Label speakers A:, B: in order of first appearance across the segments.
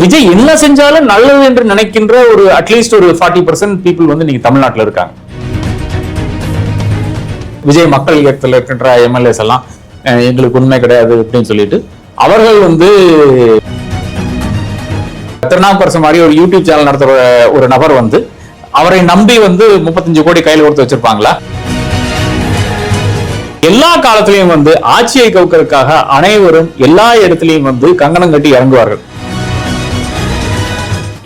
A: விஜய் என்ன செஞ்சாலும் நல்லது என்று நினைக்கின்ற ஒரு அட்லீஸ்ட் ஒரு 40% பீப்புள் வந்து நீங்க தமிழ்நாட்டில் இருக்காங்க. விஜய் மக்கள் இயக்கத்தில் இருக்கின்ற எம்எல்ஏஸ் எல்லாம் எங்களுக்கு உண்மை கிடையாது அப்படின்னு சொல்லிட்டு அவர்கள் வந்து திருநாவுக்கரசு மாதிரி ஒரு யூடியூப் சேனல் நடத்துற ஒரு நபர் வந்து அவரை நம்பி வந்து 35 கோடி கையில் கொடுத்து வச்சிருப்பாங்களா? எல்லா காலத்திலையும் வந்து ஆட்சியை கவுக்கிறதுக்காக அனைவரும் எல்லா இடத்திலையும் வந்து கங்கணம் கட்டி இறங்குவார்கள்.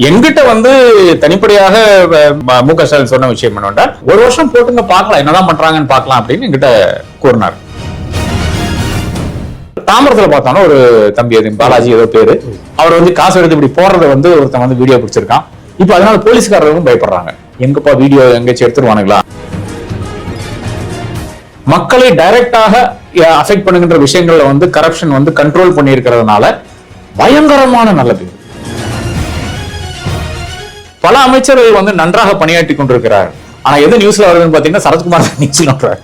A: எங்கிட்ட வந்து தனிப்படையாக மு.க. ஸ்டாலின் சொன்ன விஷயம் என்னவென்றால், ஒரு வருஷம் போட்டுங்க பார்க்கலாம், என்னதான் பண்றாங்கன்னு பார்க்கலாம் அப்படின்னு எங்கிட்ட கூறினார். தாமரத்துல பார்த்தாலும் ஒரு தம்பி அது பாலாஜி ஏதோ பேரு, அவர் வந்து காசு எடுத்து இப்படி போறதை வந்து ஒருத்தன் வந்து வீடியோ பிடிச்சிருக்கான். இப்ப அதனால போலீஸ்காரர்களும் பயப்படுறாங்க, எங்கப்பா வீடியோ எங்கேயாச்சும் எடுத்துருவானுங்களா? மக்களை டைரக்டாக அஃபெக்ட் பண்ணுகின்ற விஷயங்கள்ல வந்து கரப்ஷன் வந்து கண்ட்ரோல் பண்ணி இருக்கிறதுனால பயங்கரமான நல்ல பேர். பல அமைச்சர்கள் வந்து நன்றாக பணியாற்றி கொண்டிருக்கிறார். ஆனா எது நியூஸ்ல வருதுன்னு பாத்தீங்கன்னா சரத்குமார் நியூஸ்ல வர்றாரு.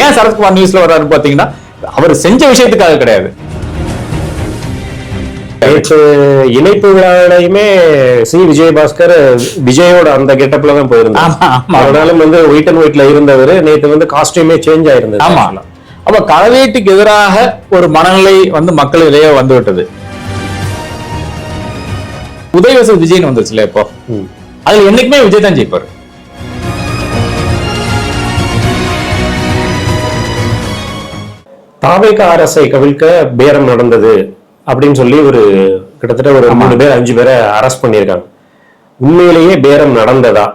A: ஏன் சரத்குமார் நியூஸ்ல வர்றாருன்னு பாத்தீங்கன்னா அவர் செஞ்ச விஷயத்துக்காக கிடையாது.
B: இணைப்பு விழாவிலையுமே சி விஜயபாஸ்கர் விஜயோட அந்த கெட்டப்ல தான் போயிருந்தாங்க. அதனால வந்து ஒயிட் அண்ட் ஒயிட்ல இருந்தவர் நேற்று வந்து காஸ்டியூமே சேஞ்ச் ஆயிருந்தது.
A: ஆமா, அப்ப களவேட்டுக்கு எதிராக ஒரு மனநிலை வந்து மக்களிடையே வந்து விட்டது. உதயவசு விஜய்னு வந்துருச்சுல இப்போ, அதுல என்னைக்குமே விஜய் தான் ஜெயிப்பாரு.
B: தாவேக அரசை கவிழ்க்க பேரம் நடந்தது அப்படின்னு சொல்லி ஒரு கிட்டத்தட்ட ஒரு 3 பேர் 5 பேரை அரெஸ்ட் பண்ணியிருக்காங்க. உண்மையிலேயே பேரம் நடந்ததா?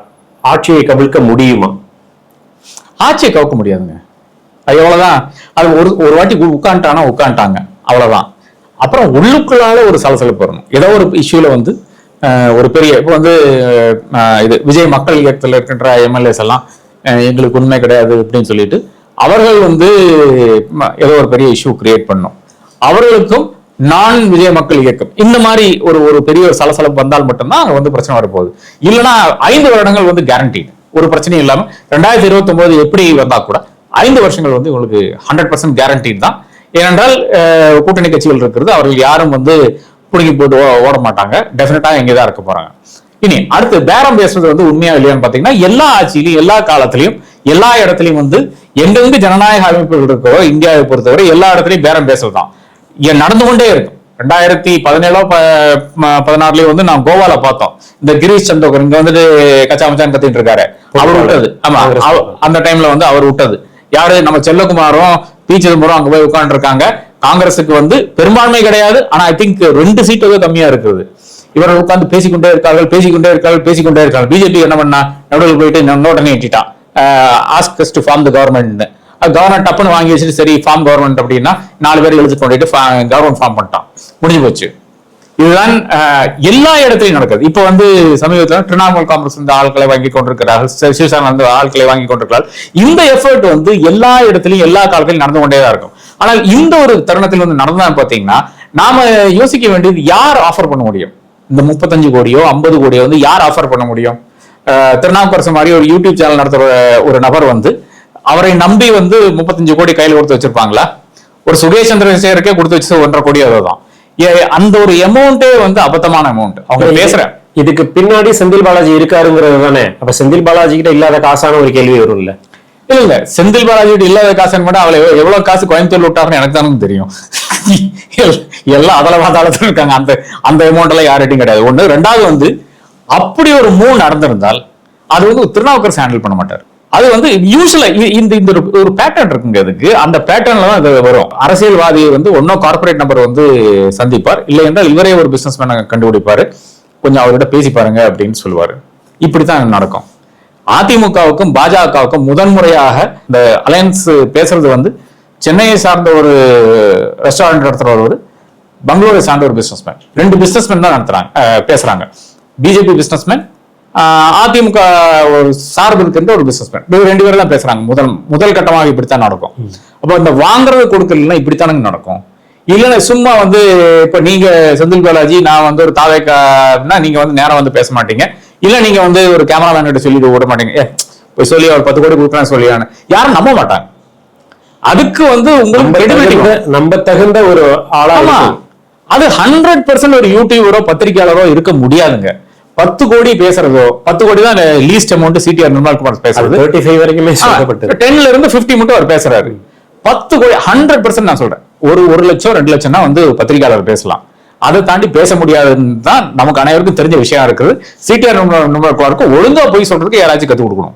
B: ஆட்சியை கவிழ்க்க முடியுமா?
A: ஆட்சியை கவுக்க முடியாதுங்க, அது எவ்வளவுதான். அது ஒரு வாட்டி உட்காந்துட்டாங்க அவ்வளவுதான். அப்புறம் உள்ளுக்குள்ளால ஒரு சலசலப்பு வரணும். ஏதோ ஒரு இஷ்யூல வந்து ஒரு பெரிய இப்போ வந்து இது விஜய் மக்கள் இயக்கத்தில் இருக்கின்ற எம்எல்ஏஸ் எல்லாம் எங்களுக்கு உண்மை கிடையாது அப்படின்னு சொல்லிட்டு அவர்கள் வந்து ஏதோ ஒரு பெரிய இஷ்யூ கிரியேட் பண்ணும். அவர்களுக்கும் நான் விஜய் மக்கள் இயக்கம் இந்த மாதிரி ஒரு பெரிய ஒரு சலசலப்பு வந்தால் மட்டும்தான் அங்க வந்து பிரச்சனை வரப்போகுது. இல்லைன்னா 5 வருடங்கள் வந்து கேரண்டீடு, ஒரு பிரச்சனையும் இல்லாம 2029 எப்படி வந்தா கூட 5 வருஷங்கள் வந்து உங்களுக்கு 100% கேரண்டீடு தான். ஏனென்றால் கூட்டணி கட்சிகள் இருக்கிறது, அவர்கள் யாரும் வந்து புடுங்கி போட்டு ஓட மாட்டாங்க, டெஃபினட்டா எங்கேதான் இருக்க போறாங்க. இனி அடுத்து பேரம் பேசுறது வந்து உண்மையா இல்லையான்னு பாத்தீங்கன்னா, எல்லா ஆட்சியிலையும் எல்லா காலத்திலையும் எல்லா இடத்துலையும் வந்து எங்கெங்க ஜனநாயக அமைப்புகள் இருக்கோ இந்தியாவை பொறுத்தவரை எல்லா இடத்துலையும் பேரம் பேசுறதுதான் நடந்து கொண்டே இருக்கும். 2017-16 வந்து நான் கோவால பார்த்தோம். இந்த கிரீஷ் சந்தோகர் இங்க வந்துட்டு கச்சா மச்சான் கத்திட்டு இருக்காரு, அவர் விட்டது. ஆமா, அந்த டைம்ல வந்து அவர் விட்டது யாரு? நம்ம செல்லகுமாரும் பி. சிதம்பரம் அங்க போய் உட்கார்ந்து இருக்காங்க. காங்கிரஸுக்கு வந்து பெரும்பான்மை கிடையாது, ஆனா ஐ திங்க் 2 சீட்டு கம்மியா இருக்குது. இவர்கள் உட்கார்ந்து பேசிக்கொண்டே இருக்கார்கள். பிஜேபி என்ன பண்ணா, நடுவில் போயிட்டு நோட்டனை ஏற்றிட்டான், ask us to form the government. Government டப்புன்னு வாங்கி வச்சுட்டு சரி ஃபார்ம் கவர்மெண்ட் அப்படின்னா 4 பேர் எழுதி கொண்டுட்டு கவர்மெண்ட் ஃபார்ம் பண்ணிட்டான், முடிஞ்சு போச்சு. இதுதான் எல்லா இடத்துலையும் நடக்குது. இப்ப வந்து சமீபத்தில் திரிணாமுல் காங்கிரஸ் வந்து ஆட்களை வாங்கி கொண்டிருக்கிறார்கள், சிவசேனா வந்து ஆட்களை வாங்கி கொண்டிருக்கிறார்கள். இந்த எஃபர்ட் வந்து எல்லா இடத்துலையும் எல்லா காலத்திலையும் நடந்து கொண்டேதான் இருக்கும். ஆனால் இந்த ஒரு தருணத்தில் வந்து நடந்தா பாத்தீங்கன்னா நாம யோசிக்க வேண்டியது, யார் ஆஃபர் பண்ண முடியும்? இந்த 35 கோடியோ 50 கோடியோ வந்து யார் ஆஃபர் பண்ண முடியும்? திருநாவுக்கரசு மாதிரி ஒரு யூடியூப் சேனல் நடத்துற ஒரு நபர் வந்து அவரை நம்பி வந்து 35 கோடி கையில் கொடுத்து வச்சிருப்பாங்களா? ஒரு சுகேஷ் சந்திரசேகருக்கே கொடுத்து வச்சு 1.5 கோடி தான். அந்த ஒரு அமௌண்டே வந்து அபத்தமான அமௌண்ட். அவங்க பேசுறேன்,
B: இதுக்கு பின்னாடி செந்தில் பாலாஜி இருக்காருங்கிறது தானே. அப்ப செந்தில் பாலாஜி கிட்ட இல்லாத காசான ஒரு கேள்வி வரும் இல்ல?
A: இல்ல, செந்தில் பாலாஜி கிட்ட இல்லாத காசுன்னு மட்டும் அவளை எவ்வளவு காசு கோயம்புத்தூர்ல விட்டாருன்னு எனக்கு தானே தெரியும். எல்லாம் அதளவாதாளத்துல இருக்காங்க. அந்த அமௌண்ட் எல்லாம் யார்கிட்டையும் கிடையாது. ஒண்ணு. 2வது வந்து அப்படி ஒரு மூவ் நடந்திருந்தால் அது வந்து திருநாவுக்கரசு ஹேண்டில் பண்ண மாட்டார். அது வந்து யூசுவலா இந்த ஒரு பேட்டர்ன் இருக்குங்க. அதுக்கு அந்த பேட்டர்ன்ல தான் அது வரும். அரசியல்வாதியை வந்து ஒன்னோ கார்பரேட் நபர் வந்து சந்திப்பார், இல்லை என்றால் இவரே ஒரு பிசினஸ் மேனை கண்டுபிடிப்பாரு, கொஞ்சம் அவர்கிட்ட பேசி பாருங்க அப்படின்னு சொல்லுவாரு. இப்படித்தான் நடக்கும். அதிமுகவுக்கும் பாஜகவுக்கும் முதன்முறையாக இந்த அலையன்ஸ் பேசுறது வந்து சென்னையை சார்ந்த ஒரு ரெஸ்டாரண்ட் நடத்துறவர், பெங்களூரை சார்ந்த ஒரு பிசினஸ்மேன், 2 பிசினஸ்மேன் தான் நடத்துறாங்க, பேசுறாங்க. பிஜேபி பிசினஸ்மேன், அதிமுக ஒரு சார்பு இருக்கின்ற ஒரு பிசினஸ்மேன், 2 பேரும் தான் பேசுறாங்க. முதல் கட்டமாக இப்படித்தான் நடக்கும். அப்போ இந்த வாங்குறது கொடுக்கலன்னா இப்படித்தானங்க நடக்கும். இல்லைன்னா சும்மா வந்து இப்ப நீங்க செந்தில் பாலாஜி, நான் வந்து ஒரு தாவேக்கானா நீங்க வந்து நேரம் வந்து பேச மாட்டீங்க, இல்ல நீங்க வந்து ஒரு கேமராமேன் கிட்ட சொல்லிட்டு விட மாட்டீங்க, போய் சொல்லி ஒரு 10 கோடி கொடுக்கலாம் சொல்லியான்னு யாரும் நம்ப மாட்டாங்க. அதுக்கு வந்து உங்களுக்கு நம்ப தகுந்த ஒரு ஆளா அது 100% ஒரு யூடியூபரோ பத்திரிகையாளரோ இருக்க முடியாதுங்க. 10 கோடி பேசுறதோ, 10 கோடி தான் லீஸ்ட் அமௌண்ட் சிடிஆர் நிர்மல்குமார் பேசுறது.
B: 35 வரைக்குமே சொல்லப்பட்டது.
A: 10ல இருந்து 50 மட்டும் அவர் பேசுறாரு. 10 கோடி 100% நான் சொல்றேன். ஒரு லட்சம் 2 லட்சம்னா வந்து பத்திரிகையாளர் பேசலாம். அதை தாண்டி பேச முடியாதுன்னு தான் நமக்கு அனைவருக்கும் தெரிஞ்ச விஷயம் இருக்குது. சிடிஆர் நிர்மல்குமாருக்கு ஒழுங்கா போய் சொல்றதுக்கு யாராச்சும் கத்துக் கொடுக்கணும்.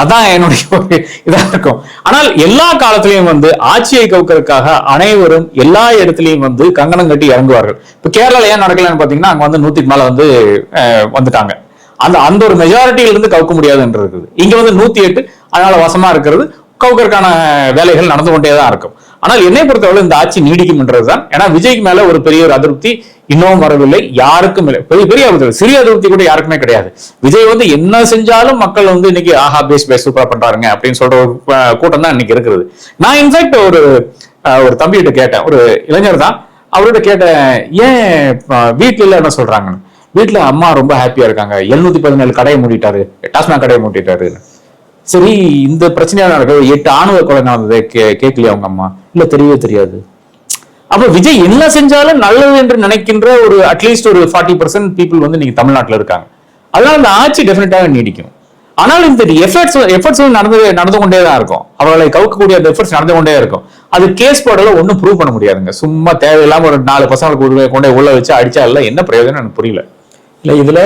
A: அதான் என்னுடைய ஒரு இதா இருக்கும். ஆனால் எல்லா காலத்திலையும் வந்து ஆட்சியை கவுக்கிறதுக்காக அனைவரும் எல்லா இடத்துலயும் வந்து கங்கணம் கட்டி இறங்குவார்கள். இப்ப கேரளால ஏன் நடக்கலன்னு பாத்தீங்கன்னா அங்க வந்து 100க்கு மேல வந்து வந்துட்டாங்க. அந்த ஒரு மெஜாரிட்டியில இருந்து கவுக்க முடியாதுன்றது இருக்குது. இங்க வந்து 108, அதனால வசமா இருக்கிறது. கவுக்கறதுக்கான வேலைகள் நடந்து கொண்டேதான் இருக்கும். ஆனால் என்னை பொறுத்தவரை இந்த ஆட்சி நீடிக்கும் என்றதுதான். ஏன்னா விஜய்க்கு மேல ஒரு பெரிய ஒரு அதிருப்தி இன்னும் வரவில்லை, யாருக்கும் இல்லை. பெரிய அதிருப்தி, சிறிய அதிருப்தி கூட யாருக்குமே கிடையாது. விஜய் வந்து என்ன செஞ்சாலும் மக்கள் வந்து இன்னைக்கு ஆஹா பேஸ் சூப்பரா பண்றாருங்க அப்படின்னு சொல்ற ஒரு கூட்டம் தான் இன்னைக்கு இருக்குது. நான் இன்ஃபேக்ட் ஒரு தம்பிகிட்ட கேட்டேன், ஒரு இளைஞர் தான், அவர்கிட்ட கேட்டேன், ஏன் வீட்டுல இல்ல என்ன சொல்றாங்க, வீட்டுல அம்மா ரொம்ப ஹாப்பியா இருக்காங்க, 717 கடையை மூடிட்டாரு, டாஸ்மாக் கடையை மூடிட்டாரு. சரி, இந்த பிரச்சனையா நடக்குது, 8 ஆணவ கொலை நடந்தது, கேட்கலையா அவங்க அம்மா? இல்ல, தெரியவே தெரியாது. அப்ப விஜய் என்ன செஞ்சாலும் நல்லது என்று நினைக்கின்ற ஒரு அட்லீஸ்ட் ஒரு 40% பீப்புள் வந்து நீங்க தமிழ்நாட்டில் இருக்காங்க. அதனால இந்த ஆட்சி டெஃபினட்டாக நீடிக்கும். ஆனால் இந்த எஃபர்ட்ஸ் நடந்து கொண்டே தான் இருக்கும். அவர்களை கவுக்கக்கூடிய அந்த எஃபர்ட்ஸ் நடந்து கொண்டே இருக்கும். அது கேஸ் போடல ஒன்றும் ப்ரூவ் பண்ண முடியாதுங்க. சும்மா தேவையில்லாம ஒரு 4 பசங்களுக்கு கொண்டே உள்ள வச்சு அடிச்சா எல்லாம் என்ன பிரயோஜனம் எனக்கு புரியல.
B: இல்ல, இதுல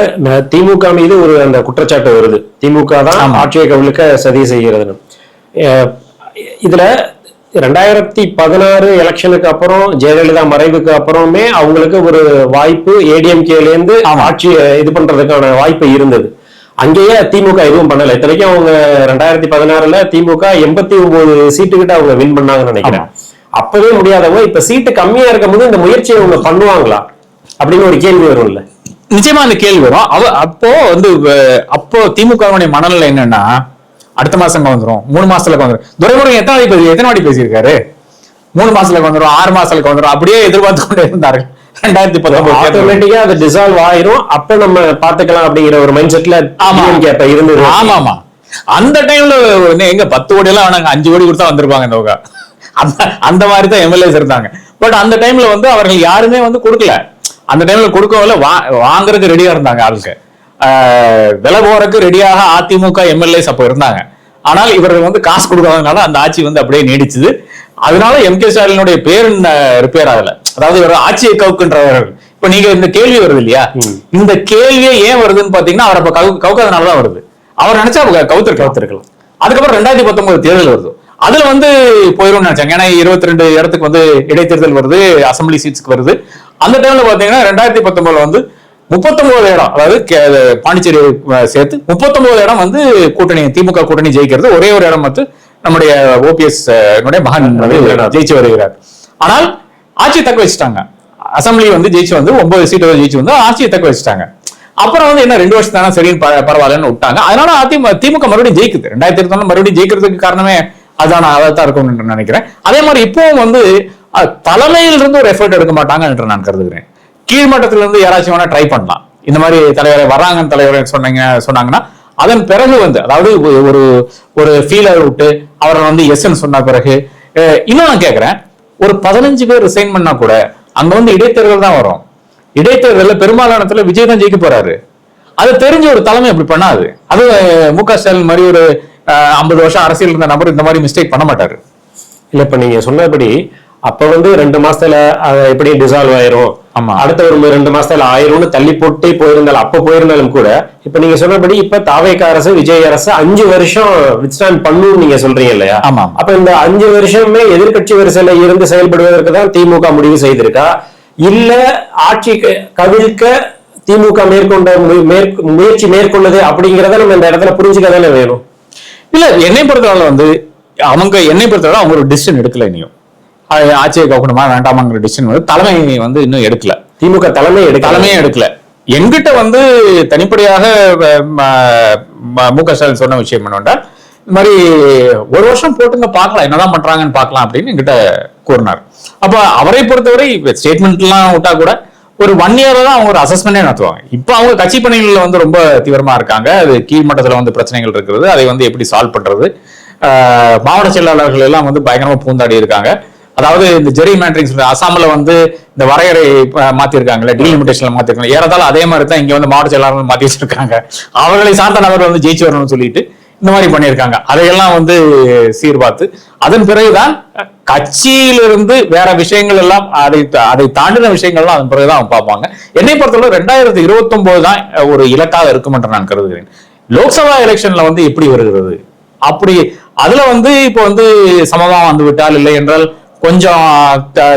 B: திமுக மீது ஒரு அந்த குற்றச்சாட்டு வருது, திமுக தான் ஆட்சியை கவிழ்க்க சதி செய்கிறதுன்னு. இதுல 2016 எலெக்ஷனுக்கு அப்புறம் ஜெயலலிதா மறைவுக்கு அப்புறமே அவங்களுக்கு ஒரு வாய்ப்பு ஏடிஎம்கேல இருந்து ஆட்சியை இது பண்றதுக்கான வாய்ப்பு இருந்தது. அங்கேயே திமுக எதுவும் பண்ணல. இத்தனைக்கும் அவங்க 2016ல திமுக 89 சீட்டு கிட்ட அவங்க வின் பண்ணாங்கன்னு நினைக்கிறேன். அப்பவே முடியாதவங்க இப்ப சீட்டு கம்மியா இருக்கும் போது இந்த முயற்சியை அவங்க பண்ணுவாங்களா அப்படின்னு ஒரு கேள்வி வரும். இல்ல,
A: நிச்சயமா அந்த கேள்வி வரும். அப்போ திமுகவுடைய மனநிலை என்னன்னா, அடுத்த மாசம் வந்துடும், 3 மாசத்துல வந்துடும். துரைமுருகன் எத்தனை வாட்டி பேசியிருக்காரு? 3 மாசத்துல வந்துடும், 6 மாசத்துல வந்துடும், அப்படியே எதிர்பார்த்து கொண்டே இருந்தார்கள். 2019
B: அது டிசால்வ் ஆயிரும், அப்ப நம்ம பாத்துக்கலாம் அப்படிங்கிற ஒரு மைண்ட் செட்ல இருந்தது.
A: ஆமா, அந்த டைம்ல எங்க 10 கோடி எல்லாம் வேணாங்க, 5 கோடி கொடுத்தா வந்திருப்பாங்க இந்த அந்த மாதிரி தான் எம்எல்ஏஸ் இருந்தாங்க. பட் அந்த டைம்ல வந்து அவர்கள் யாருமே வந்து கொடுக்கல. அந்த டைம்ல கொடுக்கவில்லை, வாங்குறதுக்கு ரெடியா இருந்தாங்க ஆளுக்கு. விலை போறதுக்கு ரெடியாக அதிமுக எம்எல்ஏஸ் அப்ப இருந்தாங்க. ஆனால் இவர்கள் வந்து காசு கொடுக்காதனால அந்த ஆட்சி வந்து அப்படியே நீடிச்சது. அதனால எம்.கே. ஸ்டாலினுடைய பேர் ரிப்பேர் ஆகல. அதாவது இவர் ஆட்சியை கவுக்குன்றவர்கள். இப்ப நீங்க இந்த கேள்வி வருது இல்லையா, இந்த கேள்வியே ஏன் வருதுன்னு பாத்தீங்கன்னா, அவர் அப்ப கவுக்காதனாலதான் வருது. அவர் நினைச்சா கவுத்திருக்கலாம். அதுக்கப்புறம் 2019 தேர்தல் வருது, அதுல வந்து போயிரும் நினைச்சாங்க. ஏன்னா 22 இடத்துக்கு வந்து இடைத்தேர்தல் வருது, அசம்பிளி சீட்ஸ்க்கு வருது. அந்த டைம்ல பாத்தீங்கன்னா 2019 வந்து 39 இடம், அதாவது பாண்டிச்சேரி சேர்த்து 39 இடம் வந்து கூட்டணி, திமுக கூட்டணி ஜெயிக்கிறது. ஒரே ஒரு இடம் வந்து நம்முடைய ஓபிஎஸ் மகன் ஜெயிச்சு வருகிறார். ஆனால் ஆட்சியை தக்க வச்சுட்டாங்க. அசம்பிளி வந்து ஜெயிச்சு வந்து 9 சீட்டு ஜெயிச்சு வந்து ஆட்சியை தக்க வச்சுட்டாங்க. அப்புறம் வந்து என்ன 2 வருஷம் தானே, சரின்னு பரவாயில்லன்னு விட்டாங்க. அதனால திமுக மறுபடியும் ஜெயிக்குது. 2019 மறுபடியும் ஜெயிக்கிறதுக்கு காரணமே அதான் இருக்கும் நினைக்கிறேன். அதே மாதிரி இப்பவும் வந்து தலைமையில் இருந்து ஒரு எஃபர்ட் எடுக்க மாட்டாங்க என்று நான் கருதுகிறேன். கீழ்மட்டத்தில இருந்து யாராச்சும் வேணா ட்ரை பண்ணலாம். இந்த மாதிரி தலைவரை வர்றாங்க, தலைவரை சொன்னாங்கன்னா அதன் பிறகு வந்து, அதாவது ஒரு ஃபீலர் விட்டு அவரை வந்து எஸ்ன்னு சொன்ன பிறகு, இன்னும் நான் கேட்கிறேன், ஒரு 15 பேர் ரிசைன் பண்ணா கூட அங்க வந்து இடைத்தேர்தல் தான் வரும். இடைத்தேர்தலில் பெரும்பாலானத்துல விஜய் தான் ஜெயிக்க போறாரு. அது தெரிஞ்ச ஒரு தலைமை அப்படி பண்ணாது. அது மு.க. ஸ்டாலின் மாதிரி ஒரு 50 வருஷம் அரசியல் இருந்த நபர் இந்த மாதிரி மிஸ்டேக் பண்ண மாட்டாரு.
B: இல்ல, இப்ப நீங்க சொன்னபடி அப்ப வந்து 2 மாசத்துல எப்படி டிசால்வ் ஆயிரும், அடுத்த ஒரு 2 மாசத்துல ஆயிரும்னு தள்ளி போட்டு போயிருந்தாலும் கூட, இப்ப நீங்க சொன்னபடி இப்ப தாவேக அரசு, விஜய் அரசு 5 வருஷம் வித்ஸ்டாண்ட் பண்ணும் நீங்க சொல்றீங்க இல்லையா? அப்ப இந்த 5 வருஷமே எதிர்கட்சி வரிசையில இருந்து செயல்படுவதற்கு தான் திமுக முடிவு செய்திருக்கா, இல்ல ஆட்சி கவிழ்க்க திமுக முயற்சி மேற்கொள்ளுது அப்படிங்கிறத நம்ம இந்த இடத்துல புரிஞ்சுக்க தானே வேணும்.
A: இல்ல, என்னை பொறுத்தவரை வந்து அவங்க ஒரு டிசிஷன் எடுக்கல. இனியும் ஆட்சியை கவுக்கணுமா வேண்டாமாங்கிற டிசிஷன் வந்து தலைமை வந்து இன்னும் எடுக்கல.
B: திமுக தலைமையே எடுக்கல.
A: எங்கிட்ட வந்து தனிப்படையாக மு.க. ஸ்டாலின் சொன்ன விஷயம் என்னன்னா, இந்த மாதிரி 1 வருஷம் போட்டுங்க பார்க்கலாம், என்னதான் பண்றாங்கன்னு பார்க்கலாம் அப்படின்னு எங்கிட்ட கூறினார். அப்ப அவரை பொறுத்தவரை ஸ்டேட்மெண்ட் எல்லாம் விட்டா கூட ஒரு 1 இயர் தான் அவங்க ஒரு அசஸ்மெண்டே நடத்துவாங்க. இப்ப அவங்க கட்சி பணிகளில் வந்து ரொம்ப தீவிரமா இருக்காங்க. அது கீழ்மட்டத்துல வந்து பிரச்சனைகள் இருக்கிறது, அதை வந்து எப்படி சால்வ் பண்றது, மாவட்ட செயலாளர்கள் எல்லாம் வந்து பயங்கரமா பூந்தாடி இருக்காங்க. அதாவது இந்த ஜெரி மேட்ரிக்ஸ் அசாம்ல வந்து இந்த வரையறை மாத்திருக்காங்கல்ல, டீலிமிட்டேஷன்ல மாத்திருக்காங்க, ஏறதாலும் அதே மாதிரி தான் இங்க வந்து மாவட்ட செயலாளர்கள் மாத்தி வச்சிருக்காங்க. அவர்களை சார்ந்த நபர் வந்து ஜெயிச்சு வரணும்னு சொல்லிட்டு இந்த மாதிரி பண்ணியிருக்காங்க. அதையெல்லாம் வந்து சீர்பார்த்து அதன் பிறகுதான் கட்சியிலிருந்து வேற விஷயங்கள் எல்லாம் அதை தாண்டின விஷயங்கள்லாம் அதன் பிறகுதான் பார்ப்பாங்க. என்னை பொறுத்தவரை 2029 தான் ஒரு இலக்காக இருக்கும் என்று நான் கருதுகிறேன். லோக்சபா எலெக்ஷன்ல வந்து எப்படி வருகிறது, அப்படி அதுல வந்து இப்போ வந்து சமமா வந்து விட்டால், இல்லை என்றால் கொஞ்சம்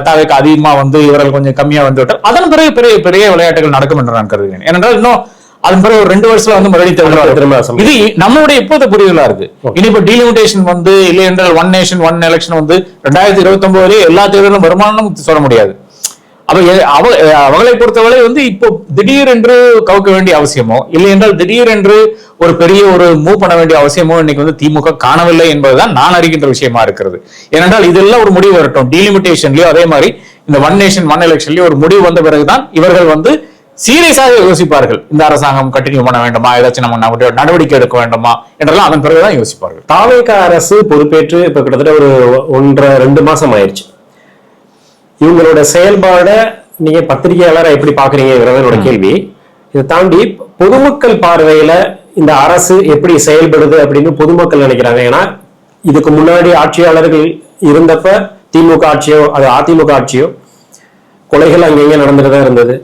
A: தேவைக்கு அதிகமா வந்து இவர்கள் கொஞ்சம் கம்மியா வந்து விட்டால் அதன் பிறகு பெரிய பெரிய விளையாட்டுகள் நடக்கும் என்று நான் கருதுகிறேன். ஏனென்றால் இன்னும் அதன் பிறகு ஒரு 2 வருஷத்துல வந்து மறுபடியும் இது நம்மளுடைய இப்போது புரிதலா இருக்கு. இனி இப்ப டீலிமிட்டேஷன் வந்து இல்லை என்றால் ஒன் நேஷன் ஒன் எலெக்ஷன் வந்து 2029 எல்லா தேர்தலும் வருமானம் சொல்ல முடியாது. அவங்களை பொறுத்தவரை வந்து இப்போ திடீர் என்று கவுக்க வேண்டிய அவசியமோ, இல்லை என்றால் திடீர் என்று ஒரு பெரிய ஒரு மூவ் பண்ண வேண்டிய அவசியமோ இன்னைக்கு வந்து திமுக காணவில்லை என்பதுதான் நான் அறிகின்ற விஷயமா இருக்கிறது. ஏனென்றால் இதெல்லாம் ஒரு முடிவு வரட்டும், டீலிமிட்டேஷன்லயோ அதே மாதிரி இந்த ஒன் நேஷன் ஒன் எலெக்ஷன்லயோ ஒரு முடிவு வந்த பிறகுதான் இவர்கள் வந்து சீரியஸாக யோசிப்பார்கள். இந்த அரசாங்கம் கண்டினியூ பண்ண வேண்டுமா, ஏதாச்சும் நம்ம நடவடிக்கை எடுக்க வேண்டுமா என்றெல்லாம் அதன் பிறகுதான் யோசிப்பார்கள்.
B: தாவேகா அரசு பொறுப்பேற்று இப்ப கிட்டத்தட்ட ஒரு 1.5-2 மாசம் ஆயிடுச்சு. இவங்களோட செயல்பாட நீங்க பத்திரிகையாளரை எப்படி பாக்குறீங்கிறத என்னோட கேள்வி. இதை தாண்டி பொதுமக்கள் பார்வையில இந்த அரசு எப்படி செயல்படுது அப்படின்னு பொதுமக்கள் நினைக்கிறாங்க. ஏன்னா இதுக்கு முன்னாடி ஆட்சியாளர்கள் இருந்தப்ப திமுக ஆட்சியோ அது அதிமுக ஆட்சியோ கொலைகள் அங்கங்க நடந்துட்டுதான் இருந்தது,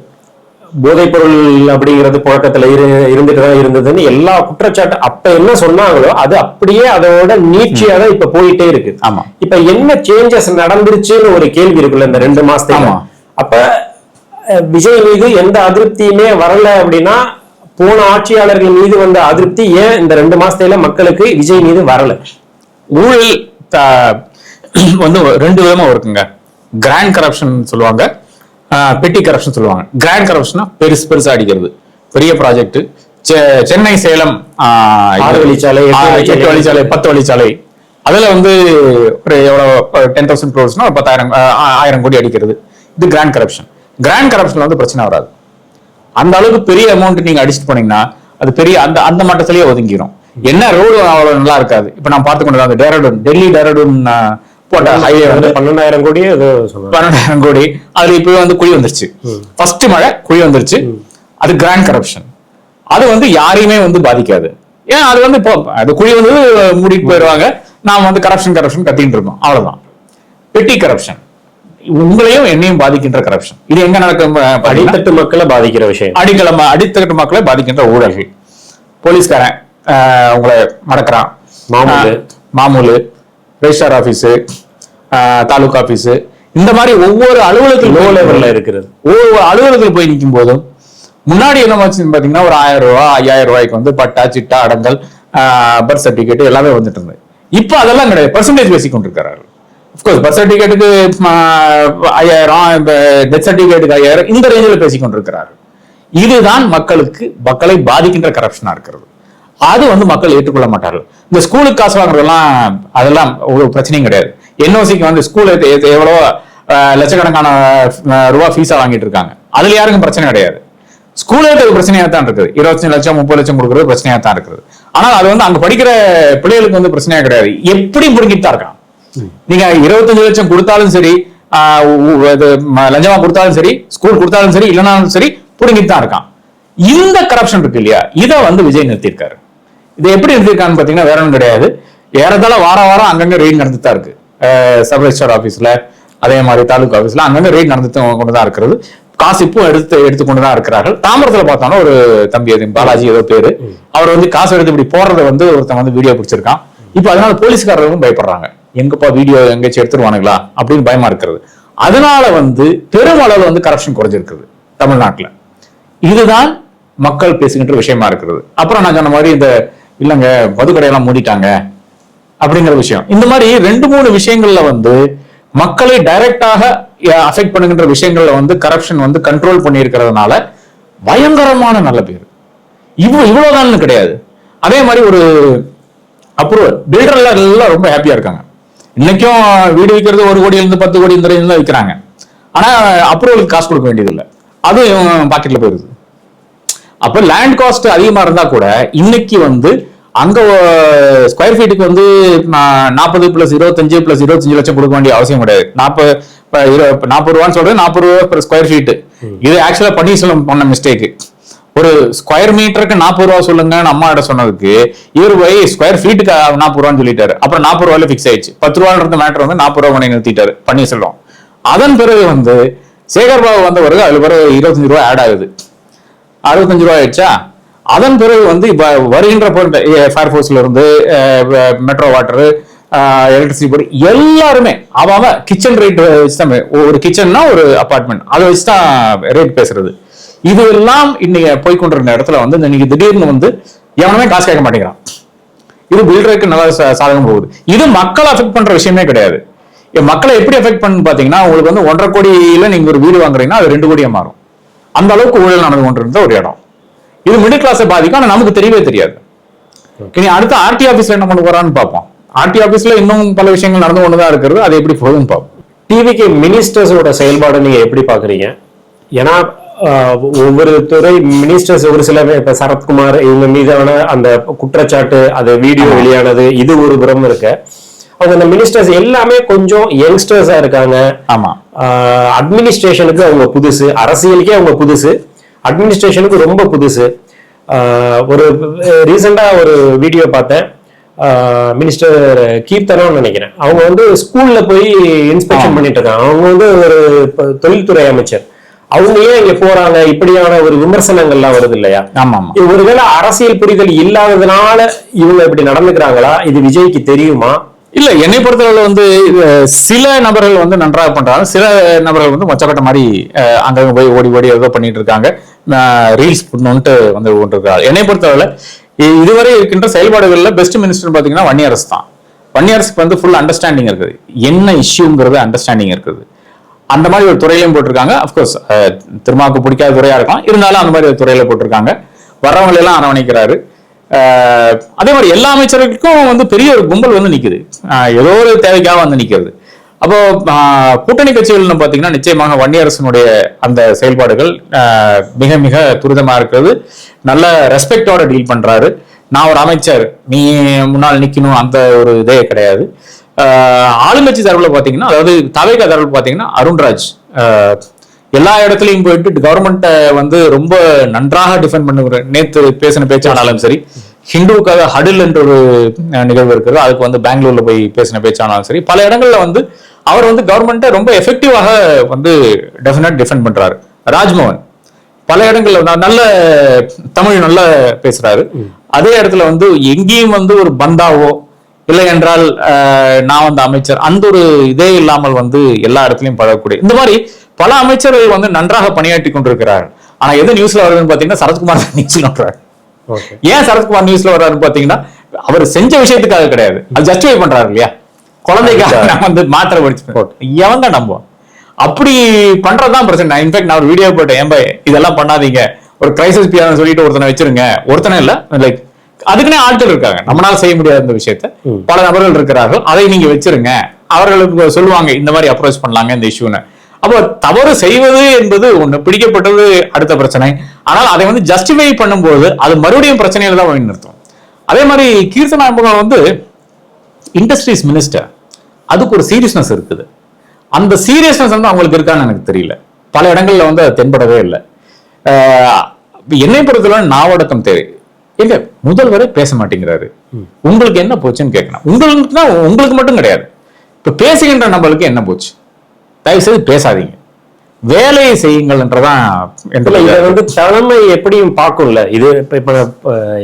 B: போதைப் பொருள் அப்படிங்கிறது புழக்கத்துல இருந்துட்டுதான் இருந்ததுன்னு எல்லா குற்றச்சாட்டு அப்ப என்ன சொன்னாங்களோ அது அப்படியே அதோட நீட்சியா தான் இப்ப போயிட்டே இருக்கு.
A: ஆமா,
B: இப்ப என்ன சேஞ்சஸ் நடந்துருச்சுன்னு ஒரு கேள்வி இருக்குல்ல இந்த 2 மாசத்துல. அப்ப விஜய் மீது எந்த அதிருப்தியுமே வரல அப்படின்னா போன ஆட்சியாளர்கள் மீது வந்த அதிருப்தி ஏன் இந்த 2 மாசத்துல மக்களுக்கு விஜய் மீது வரல?
A: ஊழல் வந்து 2 விதமா இருக்குங்க. கிராண்ட் கரப்ஷன் சொல்லுவாங்க, பெட்டி கரப்ஷன் சொல்லுவாங்க. கிராண்ட் கரப்ஷனா பெருசா அடிக்கிறது, பெரிய ப்ராஜெக்ட், சென்னை சேலம்
B: 6 வழிச்சாலை
A: 8 வழிச்சாலை 10 வழிச்சாலை, அதுல வந்து ஒரு எவ்வளவு 10,000 crores 10,000 கோடி அடிக்கிறது, இது கிராண்ட் கரப்ஷன். கிராண்ட் கரப்ஷன்ல வந்து பிரச்சனை வராது. அந்த அளவுக்கு பெரிய அமௌண்ட் நீங்க அடிச்சுட்டு போனீங்கன்னா அது பெரிய அந்த மட்டத்திலேயே ஒதுங்கிடும். என்ன ரோடு அவ்வளவு நல்லா இருக்காது. இப்ப நான் பார்த்துக்கொண்டு அந்த டெல்லி டேராடூன் போட்ட ஹைவே வந்து
B: 12,000 கோடி
A: 12,000 கோடி அதுல இப்ப வந்து குழி வந்துருச்சு. ஃபர்ஸ்ட் மழை குழி வந்துருச்சு, அது கிராண்ட் கரப்ஷன். அது வந்து யாரையுமே வந்து பாதிக்காது. ஏன் அது வந்து இப்போ அது குழி வந்து மூடிட்டு போயிடுவாங்க, நாம வந்து கரப்ஷன் கத்திட்டு இருக்கோம், அவ்வளவுதான். பெட்டி கரப்ஷன் உங்களையும் என்னையும் பாதிக்கின்ற கரப்ஷன். இது எங்க நடக்கும்?
B: அடித்தட்டு மக்களை பாதிக்கிற விஷயம்.
A: அடித்தட்டு மக்களை பாதிக்கின்ற ஊழல்கள். போலீஸ்காரன் உங்களை மடக்கிறான், மாமூலு ரெஜிஸ்டார் ஆபீஸ், தாலுகா ஆபீஸ், இந்த மாதிரி ஒவ்வொரு அலுவலகத்தில் லோ லெவல்ல இருக்கிறது. ஒவ்வொரு அலுவலகத்தில் போய் நிற்கும் போதும் முன்னாடி என்ன பாத்தீங்கன்னா ஒரு 1000 ரூபாய் 5000 ரூபாய்க்கு வந்து பட்டா சிட்டா அடங்கல் பர்த் சர்டிபிகேட் எல்லாமே வந்துட்டு இருந்தது. இப்ப அதெல்லாம் கிடையாது, பெர்சன்டேஜ் பேசி கொண்டிருக்கிறார்கள். அப்கோர்ஸ் பர்த் சர்டிபிகேட்டுக்கு 5000, டெத் சர்டிபிகேட்டுக்கு 5000, இந்த ரேஞ்சில் பேசிக் கொண்டிருக்கிறார்கள். இதுதான் மக்களை பாதிக்கின்ற கரப்ஷனா இருக்கிறது. அது வந்து மக்கள் ஏற்றுக்கொள்ள மாட்டார்கள். இந்த ஸ்கூலுக்கு காசு வாங்குறதெல்லாம் அதெல்லாம் ஒரு பிரச்சனையும் கிடையாது. என்ஓசிக்கு வந்து ஸ்கூல் எவ்வளோ லட்சக்கணக்கான ரூபா ஃபீஸா வாங்கிட்டு இருக்காங்க, அதுல யாருக்கும் பிரச்சனை கிடையாது. ஸ்கூலுக்கு பிரச்சனையா தான் இருக்குது. 25 லட்சம் 30 லட்சம் கொடுக்கறது பிரச்சனையா தான் இருக்குது. ஆனால் அது வந்து அங்க படிக்கிற பிள்ளைகளுக்கு வந்து பிரச்சனையா கிடையாது. எப்படி புடுங்கிட்டு தான் இருக்கான். நீங்க 25 லட்சம் கொடுத்தாலும் சரி, லஞ்சமா கொடுத்தாலும் சரி, ஸ்கூல் கொடுத்தாலும் சரி, இல்லைனாலும் சரி, புடுங்கிட்டு தான் இருக்கான். இந்த கரப்ஷன் இருக்கு இல்லையா, இதை வந்து விஜய் நிறுத்திருக்காரு. இதை எப்படி நிறுத்திருக்கான்னு பாத்தீங்கன்னா வேற ஒன்றும் கிடையாது. ஏறத்தாழ வாரம் அங்கங்க ரெய்ட் நடந்துட்டு தான் இருக்கு. சப் ரெஜிஸ்டார் ஆபீஸ்ல, அதே மாதிரி தாலுகா ஆபீஸ்ல அங்கங்க ரெய்ட் நடந்துட்டு கொண்டுதான் இருக்கிறது. காசு இப்போ எடுத்துக்கொண்டுதான் இருக்கிறார்கள். தாம்பரத்துல பார்த்தாலும் ஒரு தம்பி, பாலாஜி ஏதோ பேரு, அவர் வந்து காசு எடுத்து இப்படி போடுறத வந்து ஒருத்தன் வந்து வீடியோ பிடிச்சிருக்கான். இப்ப அதனால போலீஸ்காரர்களும் பயப்படுறாங்க, எங்கப்பா வீடியோ எங்கேயாச்சும் எடுத்துருவானுங்களா அப்படின்னு பயமா இருக்கிறது. அதனால வந்து பெருமளவு வந்து கரப்ஷன் குறைஞ்சிருக்குது தமிழ்நாட்டுல. இதுதான் மக்கள் பேசுகின்ற விஷயமா இருக்கிறது. அப்புறம் நான் சொன்ன மாதிரி இந்த இல்லங்க மதுக்கடையெல்லாம் மூடிட்டாங்க அப்படிங்கிற விஷயம், இந்த மாதிரி 2-3 விஷயங்கள்ல வந்து மக்களை டைரக்டாக அஃபெக்ட் பண்ணுகின்ற விஷயங்கள்ல வந்து கரப்ஷன் வந்து கண்ட்ரோல் பண்ணி இருக்கிறதுனால பயங்கரமான நல்ல பேர். இவ்வளவுதான் கிடையாது. அதே மாதிரி ஒரு அப்ரூவல் பில்டர் எல்லாம் ரொம்ப ஹாப்பியா இருக்காங்க. இன்னைக்கும் வீடு விற்கிறது 1 கோடியிலிருந்து 10 கோடி இந்த ரேஞ்சில் விற்கிறாங்க. ஆனா அப்ரூவலுக்கு காசு கொடுக்க வேண்டியது இல்லை, அதுவும் பாக்கெட்ல போயிருது. அப்ப லேண்ட் காஸ்ட் அதிகமா இருந்தா கூட இன்னைக்கு வந்து அங்க ஸ்கொயர் ஃபீட்டுக்கு வந்து 40 + 25 + 25 லட்சம் கொடுக்க வேண்டிய அவசியம் கிடையாது. 40 ரூபான்னு சொல்றது 40 ரூபா per ஸ்கொயர் ஃபீட். இது ஆக்சுவலா பன்னீர்செல்வம் பண்ண மிஸ்டேக். ஒரு ஸ்கொயர் மீட்டருக்கு 40 ரூபா சொல்லுங்கன்னு அம்மா கிட்ட சொன்னதுக்கு இவர் போய் ஸ்கொயர் ஃபீட்டுக்கு 40 ரூபான்னு சொல்லிட்டாரு. அப்புறம் 40 ரூபாயில பிக்ஸ் ஆயிடுச்சு. 10 ரூபான்றது மேட்டர் வந்து 40 ரூபா பண்ணி நிறுத்திட்டாரு பன்னீர்செல்வம். அதன் பிறகு வந்து சேகர்பாபு வந்த பிறகு அதுல பிறகு 25 ரூபாய் ஆட் ஆகுது, 65 ரூபாய் ஆயிடுச்சா. அதன் பிறகு வந்து இப்ப வருகின்ற ஃபயர்ஃபோர்ஸ்ல இருந்து மெட்ரோ வாட்டர், எலக்ட்ரிசிட்டி போர்டு எல்லாருமே அவன் கிச்சன் ரேட் வச்சுதான், ஒரு கிச்சன்னா ஒரு அபார்ட்மெண்ட் அதை வச்சுதான் ரேட் பேசுறது. இது எல்லாம் இன்னைக்கு போய்கொண்டிருந்த இடத்துல வந்து இன்னைக்கு திடீர்னு வந்து எவனுமே காசு கேட்க மாட்டேங்கிறான். இது பில்டருக்கு நல்லா சாதகம் போகுது. இது மக்களை அஃபெக்ட் பண்ற விஷயமே கிடையாது. மக்களை எப்படி எஃபெக்ட் பண்ணு பாத்தீங்கன்னா, உங்களுக்கு வந்து 1.5 கோடியில நீங்க ஒரு வீடு வாங்குறீங்கன்னா அது 2 கோடியா மாறும். அந்த அளவுக்கு ஊழல் நடந்து கொண்டிருந்த ஒரு இடம். இது மிடில் கிளாஸை பாதிக்கும். ஆனா நமக்கு தெரியவே தெரியாது. இனி அடுத்த ஆர்டி ஆபீஸ்ல என்ன பண்ண போறான்னு பார்ப்போம். ஆர்டி ஆபீஸ்ல இன்னும் பல விஷயங்கள் நடந்து கொண்டுதான் இருக்கிறது. அது எப்படி போகுதுன்னு பார்ப்போம்.
B: டிவிக்கு மினிஸ்டர்ஸோட செயல்பாடு நீங்க எப்படி பாக்குறீங்க? ஏன்னா ஒவ்வொரு துறை மினிஸ்டர்ஸ், ஒரு சில இப்ப சரத்குமார் இவங்க மீதான அந்த குற்றச்சாட்டு, அது வீடியோ வெளியானது, இது ஒரு புறம் இருக்க, அவங்க அந்த மினிஸ்டர்ஸ் எல்லாமே கொஞ்சம் யங்ஸ்டர்ஸா இருக்காங்க.
A: ஆமா,
B: அட்மினிஸ்ட்ரேஷனுக்கு அவங்க புதுசு, அரசியலுக்கே அவங்க புதுசு, அட்மினிஸ்ட்ரேஷனுக்கு ரொம்ப புதுசு. ஒரு ரீசெண்டா ஒரு வீடியோ பார்த்தேன், மினிஸ்டர் கீர்த்தனான்னு நினைக்கிறேன். அவங்க வந்து ஸ்கூல்ல போய் இன்ஸ்பெக்ஷன் பண்ணிட்டு இருக்காங்க. அவங்க வந்து ஒரு தொழில்துறை அமைச்சர். அவங்க ஏன் இங்க போறாங்க? இப்படியான ஒரு விமர்சனங்கள்லாம் வருது இல்லையா? ஒருவேளை அரசியல் புரிதல் இல்லாததுனால இவங்க இப்படி நடந்துக்கிறாங்களா? இது விஜய்க்கு தெரியுமா?
A: இல்ல, என்னை பொறுத்தவரை வந்து சில நபர்கள் வந்து நன்றாக பண்றாங்க, சில நபர்கள் வந்து மொச்சக்கட்ட மாதிரி அங்க போய் ஓடி ஓடி ஏதோ பண்ணிட்டு இருக்காங்க, ரீல்ஸ் பண்ணணும்ட்டு வந்து கொண்டிருக்காங்க. என்னை பொறுத்தவரை இதுவரை இருக்கின்ற செயல்பாடுகள்ல பெஸ்ட் மினிஸ்டர் பாத்தீங்கன்னா வன்னியரசு தான். வன்னியரசுக்கு வந்து ஃபுல் அண்டர்ஸ்டாண்டிங் இருக்குது, என்ன இஷ்யூங்கிறது அண்டர்ஸ்டாண்டிங் இருக்குது. அந்த மாதிரி ஒரு துறையிலையும் போட்டிருக்காங்க. அப்கோர்ஸ் திருமாவுக்கு பிடிக்காத துறையா இருக்கலாம், இருந்தாலும் அந்த மாதிரி ஒரு துறையில போட்டிருக்காங்க. வர்றவங்களை எல்லாம் அரவணைக்கிறாரு. அதே மாதிரி எல்லா அமைச்சர்களுக்கும் வந்து பெரிய ஒரு கும்பல் வந்து நிக்குது, ஏதோ ஒரு தேவைக்காக வந்து நிக்கிறது. அப்போ கூட்டணி கட்சிகள்னு பாத்தீங்கன்னா நிச்சயமாக வன்னியரசனுடைய அந்த செயல்பாடுகள் மிக மிக துரிதமா இருக்கிறது. நல்ல ரெஸ்பெக்டோட டீல் பண்றாரு. நான் ஒரு அமைச்சர், நீ முன்னால் நிக்கணும், அந்த ஒரு இதே கிடையாது. ஆளுங்கட்சி தரப்புல பாத்தீங்கன்னா, அதாவது தவைக தரப்புல பாத்தீங்கன்னா அருண்ராஜ் எல்லா இடத்துலயும் போயிட்டு கவர்மெண்ட்டை வந்து ரொம்ப நன்றாக டிஃபெண்ட் பண்ணுற. நேற்று பேசின பேச்சானாலும் சரி, ஹிந்துவுக்காக ஹடில் என்ற ஒரு நிகழ்வு இருக்கிறது, அதுக்கு வந்து பெங்களூர்ல போய் பேசின பேச்சானாலும் சரி, பல இடங்கள்ல வந்து அவர் வந்து கவர்மெண்ட்டை ரொம்ப எஃபெக்டிவாக வந்து டெஃபினட் டிஃபெண்ட் பண்றாரு. ராஜ்மோகன் பல இடங்கள்ல நல்ல தமிழ் நல்லா பேசுறாரு. அதே இடத்துல வந்து எங்கேயும் வந்து ஒரு பந்தாவோ இல்லை என்றால் நான் வந்து அமைச்சர் அந்த ஒரு இதே இல்லாமல் வந்து எல்லா இடத்துலயும் பழகக்கூடிய இந்த மாதிரி பல அமைச்சர்கள் வந்து நன்றாக பணியாற்றி கொண்டிருக்கிறார்கள். ஆனா எது நியூஸ்ல வருதுன்னு பாத்தீங்கன்னா சரத்குமார் நியூஸ்ல வர்றாரு. ஏன் சரத்குமார் நியூஸ்ல வர்றாருன்னு பாத்தீங்கன்னா, அவர் செஞ்ச விஷயத்துக்காக கிடையாது, அது ஜஸ்டிஃபை பண்றாரு இல்லையா. குழந்தைக்காக நான் வந்து மாத்திரை படிச்சு எவங்க நம்ப அப்படி பண்றதுதான் பிரச்சனை. இன்ஃபேக்ட் நான் ஒரு வீடியோ போட்டேன், ஏன் இதெல்லாம் பண்ணாதீங்க, ஒரு கிரைசிஸ் பியான்னு சொல்லிட்டு ஒருத்தனை வச்சிருங்க. ஒருத்தனை இல்ல, லைக் அதுக்குன்னே ஆட்கள் இருக்காங்க, நம்மளால செய்ய முடியாத இந்த விஷயத்த பல நபர்கள் இருக்கிறார்கள், அதை நீங்க வச்சிருங்க. அவர்களுக்கு சொல்லுவாங்க இந்த மாதிரி அப்ரோச் பண்ணலாங்க இந்த இஷ்யூன்னு. அப்போ தவறு செய்வது என்பது ஒண்ணு, பிடிக்கப்பட்டது அடுத்த பிரச்சனை. ஆனால் அதை வந்து ஜஸ்டிஃபை பண்ணும்போது அது மறுபடியும் பிரச்சனையில தான் வழி நிறுத்தும். அதே மாதிரி கீர்த்தனா வந்து இண்டஸ்ட்ரீஸ் மினிஸ்டர், அதுக்கு ஒரு சீரியஸ்னஸ் இருக்குது. அந்த சீரியஸ்னஸ் வந்து அவங்களுக்கு இருக்கான்னு எனக்கு தெரியல. பல இடங்கள்ல வந்து அது தென்படவே இல்லை. என்னை பொறுத்தவரை நாவடக்கம் தேவை. எங்க முதல்வரே பேச மாட்டேங்கிறாரு, உங்களுக்கு என்ன போச்சுன்னு கேட்கணும். உங்களுக்கு மட்டும் கிடையாது, இப்ப பேசுகின்ற நம்மளுக்கு என்ன போச்சு? தயவு செய்து பேசாதீங்க, வேலையை செய்யுங்கள் என்றதான்.
B: இதை வந்து தலைமை எப்படியும் பார்க்கும்ல. இது இப்ப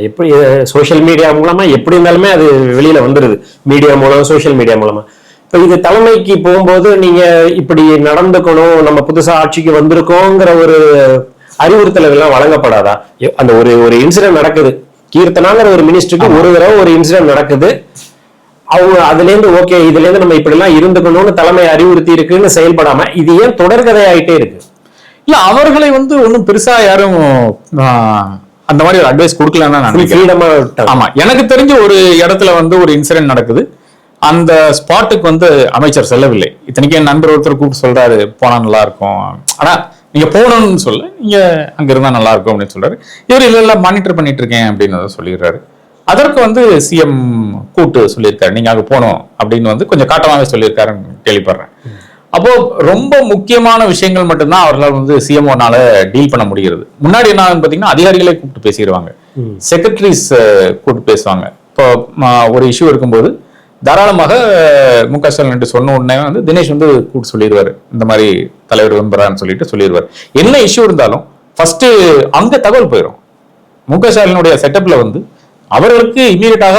B: எப்படி சோசியல் மீடியா மூலமா எப்படி இருந்தாலுமே அது வெளியில வந்துருது, மீடியா மூலம், சோசியல் மீடியா மூலமா. இப்ப இது தலைமைக்கு போகும்போது நீங்க இப்படி நடந்துக்கணும், நம்ம புதுசா ஆட்சிக்கு வந்திருக்கோங்கிற ஒரு அறிவுறுத்தல்கள் எல்லாம் வழங்கப்படாதா? அந்த ஒரு இன்சிடென்ட் நடக்குது, கீர்த்தனாங்கிற ஒரு மினிஸ்டருக்கு ஒரு தடவை ஒரு இன்சிடென்ட் நடக்குது, அவங்க அதுல இருந்து ஓகே இதுல இருந்து நம்ம இப்படி எல்லாம் இருந்துக்கணும்னு தலைமை அறிவுறுத்தி இருக்குன்னு செயல்படாம இது ஏன் தொடர்கதை ஆயிட்டே இருக்கு?
A: இல்ல, அவர்களை வந்து ஒன்னும் பெருசா யாரும் அந்த மாதிரி ஒரு அட்வைஸ் கொடுக்கலன்னா. ஆமா, எனக்கு தெரிஞ்ச ஒரு இடத்துல வந்து ஒரு இன்சிடென்ட் நடக்குது, அந்த ஸ்பாட்டுக்கு வந்து அமைச்சர் செல்லவில்லை. இத்தனைக்கு என் நண்பர் ஒருத்தர் கூப்பிட்டு சொல்றாரு, போனா நல்லா இருக்கும், ஆனா நீங்க போகணும்னு சொல்ல, நீங்க அங்க இருந்தா நல்லா இருக்கும் அப்படின்னு சொல்றாரு. இவர் இல்ல மானிட்டர் பண்ணிட்டு இருக்கேன் அப்படின்னு சொல்லிடுறாரு. அதற்கு வந்து சிஎம் கூட்டு சொல்லியிருக்காரு, நீங்க அங்க போகணும் அப்படின்னு வந்து கொஞ்சம் காட்டமாவே சொல்லியிருக்காருன்னு கேள்விப்படுறேன். அப்போ ரொம்ப முக்கியமான விஷயங்கள் மட்டும்தான் அவர்களால் வந்து சிஎம்ஓனால டீல் பண்ண முடிகிறது. முன்னாடி என்ன பாத்தீங்கன்னா அதிகாரிகளே கூப்பிட்டு பேசிடுவாங்க, செக்ரட்டரிஸ் கூப்பிட்டு பேசுவாங்க. இப்போ ஒரு இஷ்யூ இருக்கும்போது தாராளமாக முக ஸ்டாலின் சொன்ன உடனே வந்து தினேஷ் வந்து கூப்பிட்டு சொல்லிடுவாரு, இந்த மாதிரி தலைவர் விரும்புறான்னு சொல்லிட்டு சொல்லிடுவார். என்ன இஷ்யூ இருந்தாலும் ஃபர்ஸ்ட் அங்க தகவல் போயிடும். முக ஸ்டாலினுடைய செட்டப்ல வந்து அவர்களுக்கு இம்மீடியட்டாக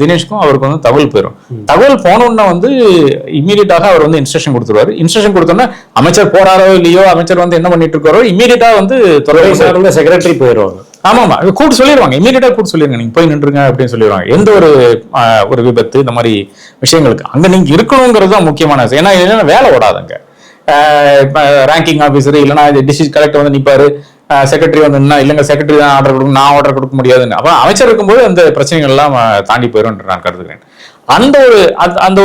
A: தினேஷ்க்கும் அவருக்கு வந்து தகவல் போயிடும். தகவல் போனோம்னா வந்து இம்மீடியட்டாக அவர் வந்து இன்ஸ்ட்ரக்ஷன் கொடுத்துருவாரு. இன்ஸ்ட்ரக்ஷன் கொடுத்தோம்னா அமைச்சர் போறாரோ இல்லையோ, அமைச்சர் வந்து என்ன பண்ணிட்டு இருக்காரோ இம்மீடியட்டா வந்து துறை சார்ந்த செக்ரட்டரி போயிடுவாங்க. ஆமாமா, கூட்டு சொல்லிடுவாங்க, இம்மீடியட்டா கூட்டு சொல்லிடுங்க, நீங்க போய் நின்றுங்க அப்படின்னு சொல்லிடுவாங்க. எந்த ஒரு விபத்து இந்த மாதிரி விஷயங்களுக்கு அங்க நீங்க இருக்கணுங்கிறது தான் முக்கியமான விஷயம். ஏன்னா வேலை ஓடாதுங்க. ரேங்கிங் ஆபீசர் இல்லைன்னா டிஸ்ட்ரிக்ட் கலெக்டர் வந்து நிப்பாரு, செக்ரட்டரி வந்து இல்லைங்க செக்ரட்டரி தான் ஆர்டர் கொடுக்கணும், நான் ஆர்டர் கொடுக்க முடியாதுன்னு. அப்ப அமைச்சர் இருக்கும்போது அந்த பிரச்சனைகள் எல்லாம் தாண்டி போயிடும் நான் கருதுகிறேன். அந்த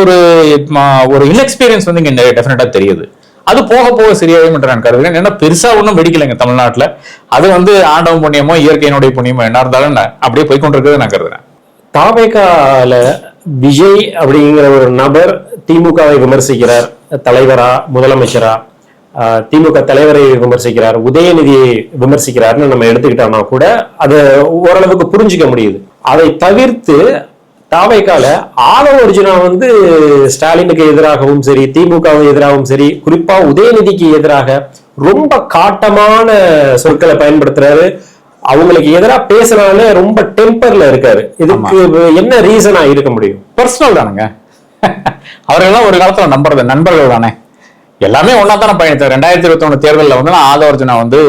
A: ஒரு இன்எக்ஸ்பீரியன்ஸ் வந்து இங்க டெஃபினட்டா தெரியுது. அது போக போக சரியாவே என்று நான் கருதுகிறேன். ஏன்னா பெருசா ஒன்றும் வெடிக்கலைங்க தமிழ்நாட்டுல. அது வந்து ஆண்டவன் புண்ணியமோ இயற்கையினுடைய புண்ணியமோ என்ன இருந்தாலும் அப்படியே போய்கொண்டிருக்கிறது நான் கருதுறேன்.
B: தாவேகால விஜய் அப்படிங்கிற ஒரு நபர் திமுகவை விமர்சிக்கிறார், தலைவரா முதலமைச்சரா திமுக தலைவரை விமர்சிக்கிறார், உதயநிதியை விமர்சிக்கிறார்னு நம்ம எடுத்துக்கிட்டோம்னா கூட அதை ஓரளவுக்கு புரிஞ்சுக்க முடியுது. அதை தவிர்த்து தாவேகால ஆதவ அர்ஜுனா வந்து ஸ்டாலினுக்கு எதிராகவும் சரி, திமுகவுக்கு எதிராகவும் சரி, குறிப்பா உதயநிதிக்கு எதிராக ரொம்ப காட்டமான சொற்களை பயன்படுத்துறாரு. அவங்களுக்கு எதிராக பேசுறாலே ரொம்ப டெம்பர்ல இருக்காரு. இதுக்கு என்ன ரீசனா இருக்க முடியும்?
A: பர்சனல் தானுங்க. அவர்கள்லாம் ஒரு காலத்துல நம்புறது நண்பர்கள் தானே, எல்லாமே ஒன்னா தானே பயணித்தார். 2021 தேர்தலில் வந்து நான் ஆதவ அர்ஜுனா வந்து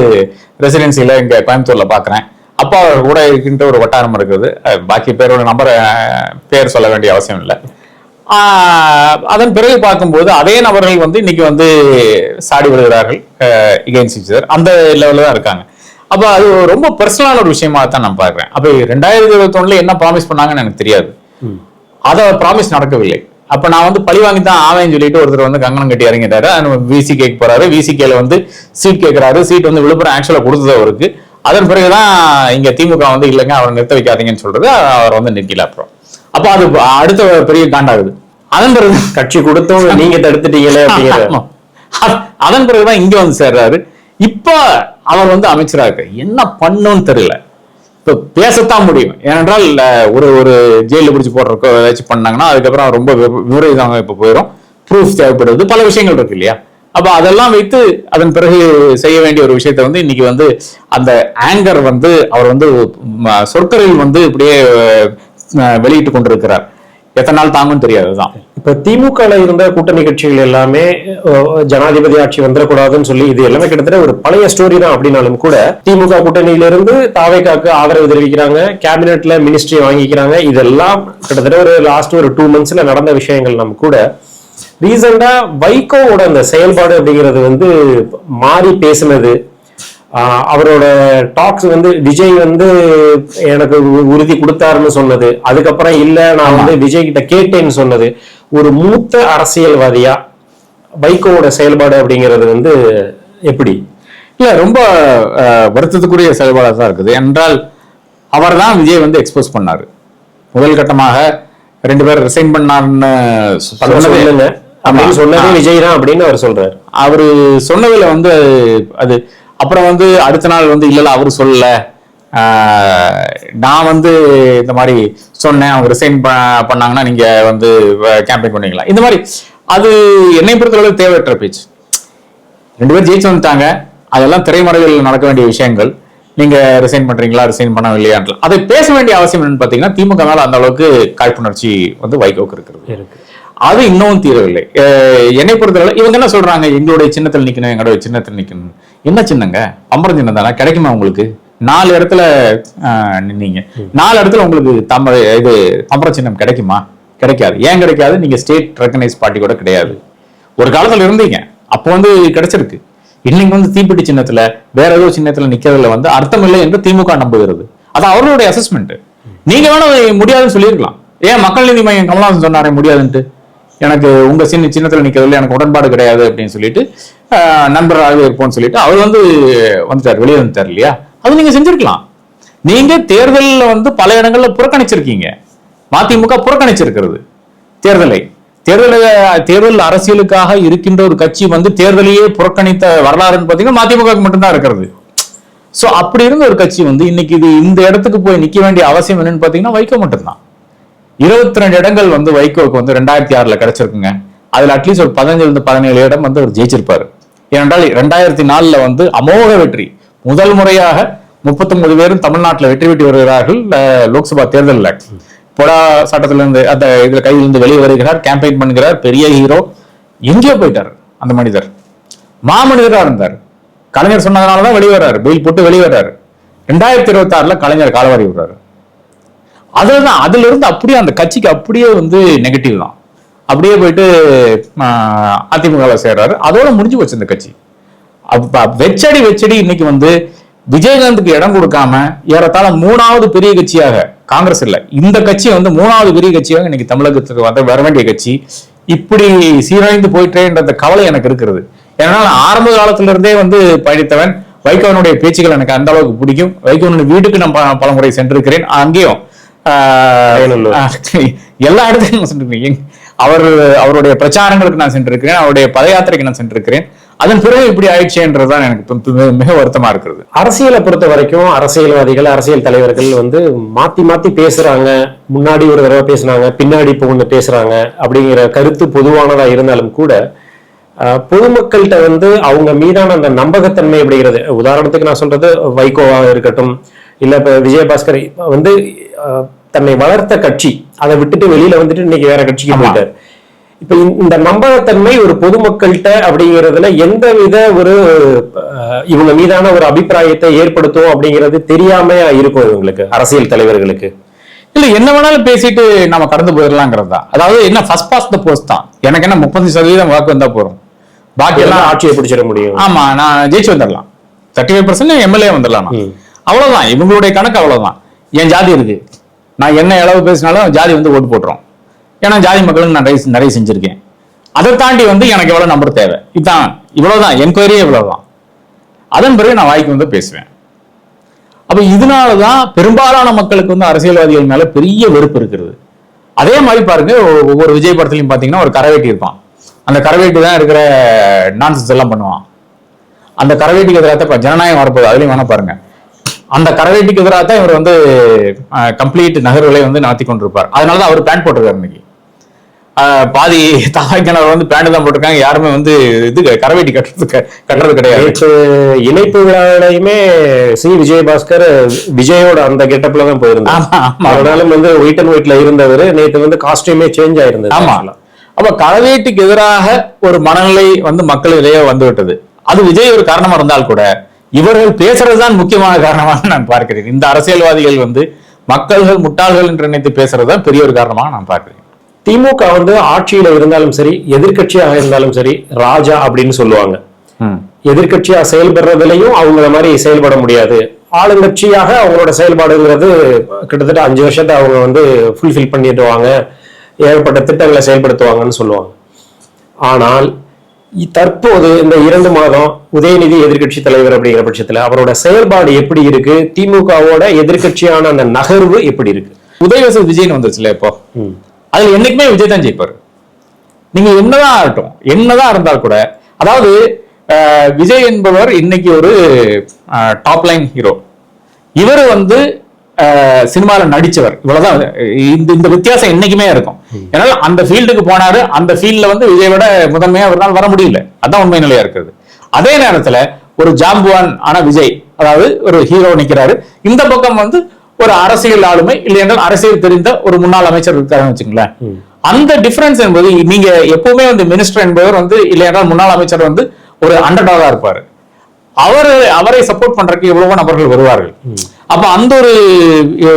A: ரெசிடென்சியில இங்க கோயம்புத்தூர்ல பாக்குறேன். அப்பா அவர் கூட இருக்கின்ற ஒரு வட்டாரம் இருக்குது. பாக்கி பேரோட பேர் சொல்ல வேண்டிய அவசியம் இல்லை. அதன் பிறகு பார்க்கும்போது அதே நபர்கள் வந்து இன்னைக்கு வந்து சாடி விடுகிறார்கள் இகேன்ஸ்ட் அந்த லெவல்ல தான் இருக்காங்க. அப்ப அது ரொம்ப பர்சனலான ஒரு விஷயமா தான் நான் பாக்குறேன். அப்ப 2021 என்ன ப்ராமிஸ் பண்ணாங்கன்னு எனக்கு தெரியாது. அத ப்ராமிஸ் நடக்கவில்லை. அப்ப நான் வந்து பழி வாங்கி தான் ஆவேன்னு சொல்லிட்டு ஒருத்தர் வந்து கங்கணம் கட்டி இறங்கிட்டாரு. விசி கேட்க போறாரு, விசிகேல வந்து சீட் கேட்கிறாரு. சீட் வந்து விழுப்புரம் ஆக்சுவலா கொடுத்தது அவருக்கு. அதன் பிறகுதான் இங்க திமுக வந்து இல்லைங்க அவரை நிறுத்த வைக்காதீங்கன்னு சொல்றது, அவர் வந்து நிற்கல. அப்புறம் அப்ப அது அடுத்த பெரிய காண்டாகுது. அதன் பிறகு
B: கட்சி கொடுத்தோம் நீங்க தடுத்துட்டீங்களே அப்படிங்கிற
A: அதன் பிறகுதான் இங்க வந்து சேர்றாரு. இப்ப அவர் வந்து அமைச்சரா இருக்கு, என்ன பண்ணுன்னு தெரியல. இப்ப பேசத்தான் முடியும். ஏனென்றால் ஒரு ஜெயில பிடிச்சி போடுறக்கோ ஏதாச்சும் பண்ணாங்கன்னா அதுக்கப்புறம் ரொம்ப விபரீதமாக இப்ப போயிடும். ப்ரூஃப் தேவைப்படுது, பல விஷயங்கள் இருக்கு இல்லையா? அப்ப அதெல்லாம் வைத்து அதன் பிறகு செய்ய வேண்டிய ஒரு விஷயத்த வந்து இன்னைக்கு வந்து அந்த ஆங்கர் வந்து அவர் வந்து சொற்களில் வந்து இப்படியே வெளியிட்டு கொண்டிருக்கிறார். எத்தனை நாள் தாங்கும் தெரியாதுதான்.
B: இப்ப திமுக இருந்த கூட்டணி கட்சிகள் எல்லாமே ஜனாதிபதி ஆட்சி வந்துடக்கூடாதுன்னு சொல்லி இது எல்லாமே கிட்டத்தட்ட ஒரு பழைய ஸ்டோரி தான். அப்படின்னாலும் கூட திமுக கூட்டணியிலிருந்து தாவேகாக்கு ஆதரவு தெரிவிக்கிறாங்க, கேபினெட்ல மினிஸ்ட்ரி வாங்கிக்கிறாங்க. இதெல்லாம் கிட்டத்தட்ட ஒரு லாஸ்ட் ஒரு 2 monthsல நடந்த விஷயங்கள். நம்ம கூட ரீசெண்டா வைகோவோட அந்த செயல்பாடு அப்படிங்கிறது வந்து மாறி பேசினது, அவரோட டாக்ஸ் வந்து விஜய் வந்து எனக்கு உறுதி கொடுத்தாருன்னு சொன்னது, அதுக்கப்புறம் இல்ல நான் வந்து விஜய் கிட்ட கேட்டேன்னு சொன்னது, ஒரு மூத்த அரசியல்வாதியா வைகோவோட செயல்பாடு அப்படிங்கிறது வந்து எப்படி?
A: இல்ல ரொம்ப வருத்தத்துக்குரிய செயல்பாடாக தான் இருக்குது. என்றால் அவர் தான் விஜய் வந்து எக்ஸ்போஸ் பண்ணாரு. முதல் கட்டமாக 2 பேர் ரிசைன் பண்ணாருன்னு
B: அப்படின்னு சொன்னதே விஜய் தான் அப்படின்னு அவர் சொல்றாரு.
A: அவரு சொன்னதுல வந்து அது அப்புறம் வந்து அடுத்த நாள் வந்து இல்ல அவரு சொல்லல, நான் வந்து இந்த மாதிரி சொன்னேன், அவங்க ரிசைன் பண்ணாங்கன்னா நீங்க வந்து கேம்பெயின் பண்ணுவீங்களா, இந்த மாதிரி. அது என்னை பொறுத்தளவு தேவையற்ற பேச்சு. 2 பேர் ஜெயிச்சு வந்துட்டாங்க, அதெல்லாம் திரைமறைவில் நடக்க வேண்டிய விஷயங்கள். நீங்க ரிசைன் பண்றீங்களா ரிசைன் பண்ணவில்லையான்ற அதை பேச வேண்டிய அவசியம் என்னன்னு பாத்தீங்கன்னா திமுக மேல அந்த அளவுக்கு காழ்ப்புணர்ச்சி வந்து வைகோக்கு இருக்கிறது. அது இன்னும் தீரவில்லை. என்னை பொறுத்தவரை இவங்க என்ன சொல்றாங்க, எங்களுடைய சின்னத்தில் நிக்கணும், எங்களுடைய சின்னத்தில் நிக்கணும். என்ன சின்னங்க? பம்பரம் சின்னம் தானே, கிடைக்குமா உங்களுக்கு? 4 இடத்துல நின்னீங்க, 4 இடத்துல உங்களுக்கு பம்பரம் சின்னம் கிடைக்குமா? கிடைக்காது. ஏன் கிடைக்காது? நீங்க ஸ்டேட் ரெகனைஸ் பார்ட்டி கூட கிடையாது. ஒரு காலத்துல இருந்தீங்க, அப்போ வந்து கிடைச்சிருக்கு. இன்னைக்கு வந்து தீப்பெட்டி சின்னத்துல வேற ஏதோ சின்னத்துல நிக்கிறதுல வந்து அர்த்தம் இல்லை என்று திமுக நம்புகிறது. அது அவர்களுடைய அசஸ்மெண்ட். நீங்க வேணா முடியாதுன்னு சொல்லியிருக்கலாம். ஏன் மக்கள் நீதி மையம் கமலஹாசன் சொன்னாரே முடியாதுன்ட்டு, எனக்கு உங்க சின்னத்துல நிக்கிறதுல எனக்கு உடன்பாடு கிடையாது அப்படின்னு சொல்லிட்டு நண்பராக இருப்போம்னு சொல்லிட்டு அவர் வந்து வந்துட்டார், வெளியே வந்துட்டார் இல்லையா? அது நீங்க செஞ்சிருக்கலாம். நீங்க தேர்தலில் வந்து பல இடங்கள்ல புறக்கணிச்சிருக்கீங்க. மதிமுக புறக்கணிச்சிருக்கிறது தேர்தல் அரசியலுக்காக இருக்கின்ற ஒரு கட்சி வந்து தேர்தலையே புறக்கணித்த வரலாறுன்னு பாத்தீங்கன்னா மதிமுக மட்டும்தான் இருக்கிறது. சோ அப்படி இருந்த ஒரு கட்சி வந்து இன்னைக்கு இது இந்த இடத்துக்கு போய் நிக்க வேண்டிய அவசியம் என்னன்னு பாத்தீங்கன்னா வைகோ மட்டும்தான். 22 இடங்கள் வந்து வைகோவுக்கு வந்து 2006 கிடைச்சிருக்குங்க. அதுல அட்லீஸ்ட் ஒரு 15-17 இடம் வந்து அவர் ஜெயிச்சிருப்பாரு. ஏனென்றால் 2004 வந்து அமோக வெற்றி, முதல் முறையாக 39 பேரும் தமிழ்நாட்டில் வெற்றி பெற்று வருகிறார்கள் லோக்சபா தேர்தலில். பொடா சட்டத்திலிருந்து அந்த இதுல கையிலிருந்து வெளியே வருகிறார், கேம்பெயின் பண்ணுகிறார், பெரிய ஹீரோ. எங்கேயோ போயிட்டார் அந்த மனிதர், மாமனிதராக இருந்தார். கலைஞர் சொன்னதுனாலதான் வெளியே வர்றாரு, பெயில் போட்டு வெளியே வர்றாரு. 2026 கலைஞர் காலவாரி விடுறாரு. அதுதான் அதுல இருந்து அப்படியே அந்த கட்சிக்கு அப்படியே வந்து நெகட்டிவ் தான். அப்படியே போயிட்டு அதிமுகவை சேர்றாரு. அதோட முடிஞ்சு போச்சு இந்த கட்சி. வெச்சடி இன்னைக்கு வந்து விஜயகாந்துக்கு இடம் கொடுக்காம ஏறத்தாழ 3வது பெரிய கட்சியாக, காங்கிரஸ் இல்ல, இந்த கட்சி வந்து 3வது பெரிய கட்சியாக இன்னைக்கு தமிழகத்துக்கு வந்து வர வேண்டிய கட்சி இப்படி சீரழிந்து போயிட்டேன்ற கவலை எனக்கு இருக்கிறது. ஏன்னா ஆரம்ப காலத்துல இருந்தே வந்து படித்தவன். வைகோனுடைய பேச்சுகள் எனக்கு அந்த அளவுக்கு பிடிக்கும். வைகோனுடைய வீட்டுக்கு நான் பல முறை சென்றிருக்கிறேன். அங்கேயும் எல்லா இடத்துலையும் நான் சென்றிருக்கேன். அவருடைய பிரச்சாரங்களுக்கு நான் சென்றிருக்கிறேன், அவருடைய பத யாத்திரைக்கு நான் சென்றிருக்கிறேன். அதன் பிறகு இப்படி ஆயிடுச்சுன்றதுதான் எனக்கு மிக வருத்தமா இருக்கிறது.
B: அரசியலை பொறுத்த வரைக்கும் அரசியல்வாதிகள், அரசியல் தலைவர்கள் வந்து மாத்தி மாத்தி பேசுறாங்க. முன்னாடி ஒரு தடவை பேசுனாங்க, பின்னாடி இப்போ ஒண்ணு பேசுறாங்க அப்படிங்கிற கருத்து பொதுவானதா இருந்தாலும் கூட பொதுமக்கள்கிட்ட வந்து அவங்க மீதான அந்த நம்பகத்தன்மை அப்படிங்கிறது, உதாரணத்துக்கு நான் சொல்றது வைகோவாக இருக்கட்டும், இல்ல இப்ப விஜயபாஸ்கர் வந்து தன்னை வளர்த்த கட்சி அதை விட்டுட்டு வெளியில வந்துட்டு இன்னைக்கு வேற கட்சிக்கு போயிட்டார். இப்ப இந்த நம்பகத்தன்மை ஒரு பொதுமக்கள்கிட்ட அப்படிங்கிறதுல எந்த வித ஒரு இவங்க மீதான ஒரு அபிப்பிராயத்தை ஏற்படுத்தும் அப்படிங்கிறது தெரியாம இருக்கும் இவங்களுக்கு, அரசியல் தலைவர்களுக்கு.
A: இல்ல என்ன வேணாலும் பேசிட்டு நம்ம கடந்து போயிடலாங்கிறது தான். அதாவது என்ன ஃபர்ஸ்ட் பாஸ்ட் த போஸ்ட் தான். எனக்கு என்ன 30% வாக்கு வந்தா போறோம், பாக்கி எல்லாம்
B: ஆட்சியை பிடிச்சிட முடியும்.
A: ஆமா, நான் ஜெயிச்சு வந்துடலாம், 35% எம்எல்ஏ வந்துடலாம், அவ்வளவுதான். இவங்களுடைய கணக்கு அவ்வளவுதான். என் ஜாதி இருக்கு, நான் என்ன அளவு பேசினாலும் ஜாதி வந்து ஓட்டு போட்டுரும். ஏன்னா ஜாதி மக்களுக்கு நான் நிறைய செஞ்சிருக்கேன். அதை தாண்டி வந்து எனக்கு எவ்வளவு நம்பர் தேவை, இதுதான், இவ்வளவுதான் என்கொயரியே, இவ்வளவுதான். அதன் பிறகு நான் வாய்க்கு வந்து பேசுவேன். அப்ப இதனாலதான் பெரும்பாலான மக்களுக்கு வந்து அரசியல்வாதிகள் மேல பெரிய வெறுப்பு இருக்கிறது. அதே மாதிரி பாருங்க, ஒவ்வொரு விஜய் படத்துலையும் பாத்தீங்கன்னா ஒரு கரவேட்டி இருப்பான். அந்த கரவேட்டி தான் இருக்கிற நான்சென்ஸ் எல்லாம் பண்ணுவான். அந்த கரவேட்டிக்கு எதிராக ஜனநாயகம் வரப்போகுது, அதுலயும் வேணா பாருங்க. அந்த கரவேட்டிக்கு எதிராக தான் இவர் வந்து கம்ப்ளீட் நகர்வுகளை வந்து நடத்தி கொண்டிருப்பார். அதனாலதான் அவர் பேண்ட் போட்டிருக்காரு. இன்னைக்கு பாதி தாய்க்கிணவர் வந்து பேண்ட் தான் போட்டிருக்காங்க, யாருமே வந்து இது கரவேட்டி கட்டுறது கிடையாது.
B: இணைப்பு விழாவிலையுமே விஜயபாஸ்கர் விஜயோட அந்த கெட்டப்ல தான் போயிருந்தாங்க. அதனால வந்து ஒயிட் அண்ட் ஒயிட்ல இருந்தவர் நேற்று வந்து காஸ்டியூமே சேஞ்ச் ஆயிருந்தது.
A: ஆமா, அப்ப கரவேட்டிக்கு எதிராக ஒரு மனநிலை வந்து மக்களிடையே வந்து விட்டது. அது விஜய் ஒரு காரணமா இருந்தால் கூட இவர்கள் பேசுறதுதான் முக்கியமான காரணமாக நான் பார்க்கிறேன். இந்த அரசியல்வாதிகள் வந்து மக்கள்கள் முட்டாள்கள் என்று நினைத்து பேசுறதுதான் பெரிய ஒரு காரணமாக நான் பார்க்கிறேன்.
B: திமுக வந்து ஆட்சியில இருந்தாலும் சரி, எதிர்கட்சியாக இருந்தாலும் சரி, ராஜா அப்படின்னு சொல்லுவாங்க. எதிர்கட்சியா செயல்படுறதுலயும் அவங்கள மாதிரி செயல்பட முடியாது. ஆளுங்கட்சியாக அவங்களோட செயல்பாடுங்கிறது கிட்டத்தட்ட 5 வருஷத்தை அவங்க வந்து ஃபுல்ஃபில் பண்ணிடுவாங்க, ஏகப்பட்ட திட்டங்களை செயல்படுத்துவாங்கன்னு சொல்லுவாங்க. ஆனால் தற்போது இந்த 2 மாதம் உதயநிதி எதிர்கட்சி தலைவர் அப்படிங்கிற பட்சத்துல அவரோட செயல்பாடு எப்படி இருக்கு, திமுகவோட எதிர்கட்சியான அந்த நகர்வு எப்படி இருக்கு?
A: உதயநிதி விஜய்னு வந்துருச்சுல இப்போ, அதுல என்னைக்குமே விஜய் தான் ஜெயிப்பாரு. நீங்க என்னதான் ஆகட்டும், என்னதான் இருந்தால் கூட, அதாவது விஜய் என்பவர் இன்னைக்கு ஒரு டாப் லைன் ஹீரோ. இவர் வந்து சினிமால நடிச்சவர், இவ்வளவுதான். இந்த வித்தியாசம் என்னைக்குமே இருக்கும். ஏன்னா அந்த ஃபீல்டுக்கு போனாரு, அந்த ஃபீல்ட்ல வந்து விஜயோட முதன்மையா ஒரு நாள் வர முடியல, அதான் உண்மை நிலையா இருக்குது. அதே நேரத்துல ஒரு ஜாம்புவான் ஆனா விஜய், அதாவது ஒரு ஹீரோ நிக்கிறாரு. இந்த பக்கம் வந்து ஒரு அரசியல் ஆளுமை, இல்லை என்றால் அரசியல் தெரிந்த ஒரு முன்னாள் அமைச்சர் இருக்காருன்னு வச்சுங்களேன். அந்த டிஃபரன்ஸ் என்பது, நீங்க எப்பவுமே வந்து மினிஸ்டர் என்பவர் வந்து இல்லை என்றால் முன்னாள் அமைச்சர் வந்து ஒரு அண்டர்டாகா இருப்பாரு. அவரை சப்போர்ட் பண்றதுக்கு எவ்வளவோ நபர்கள் வருவார்கள். அப்ப அந்த ஒரு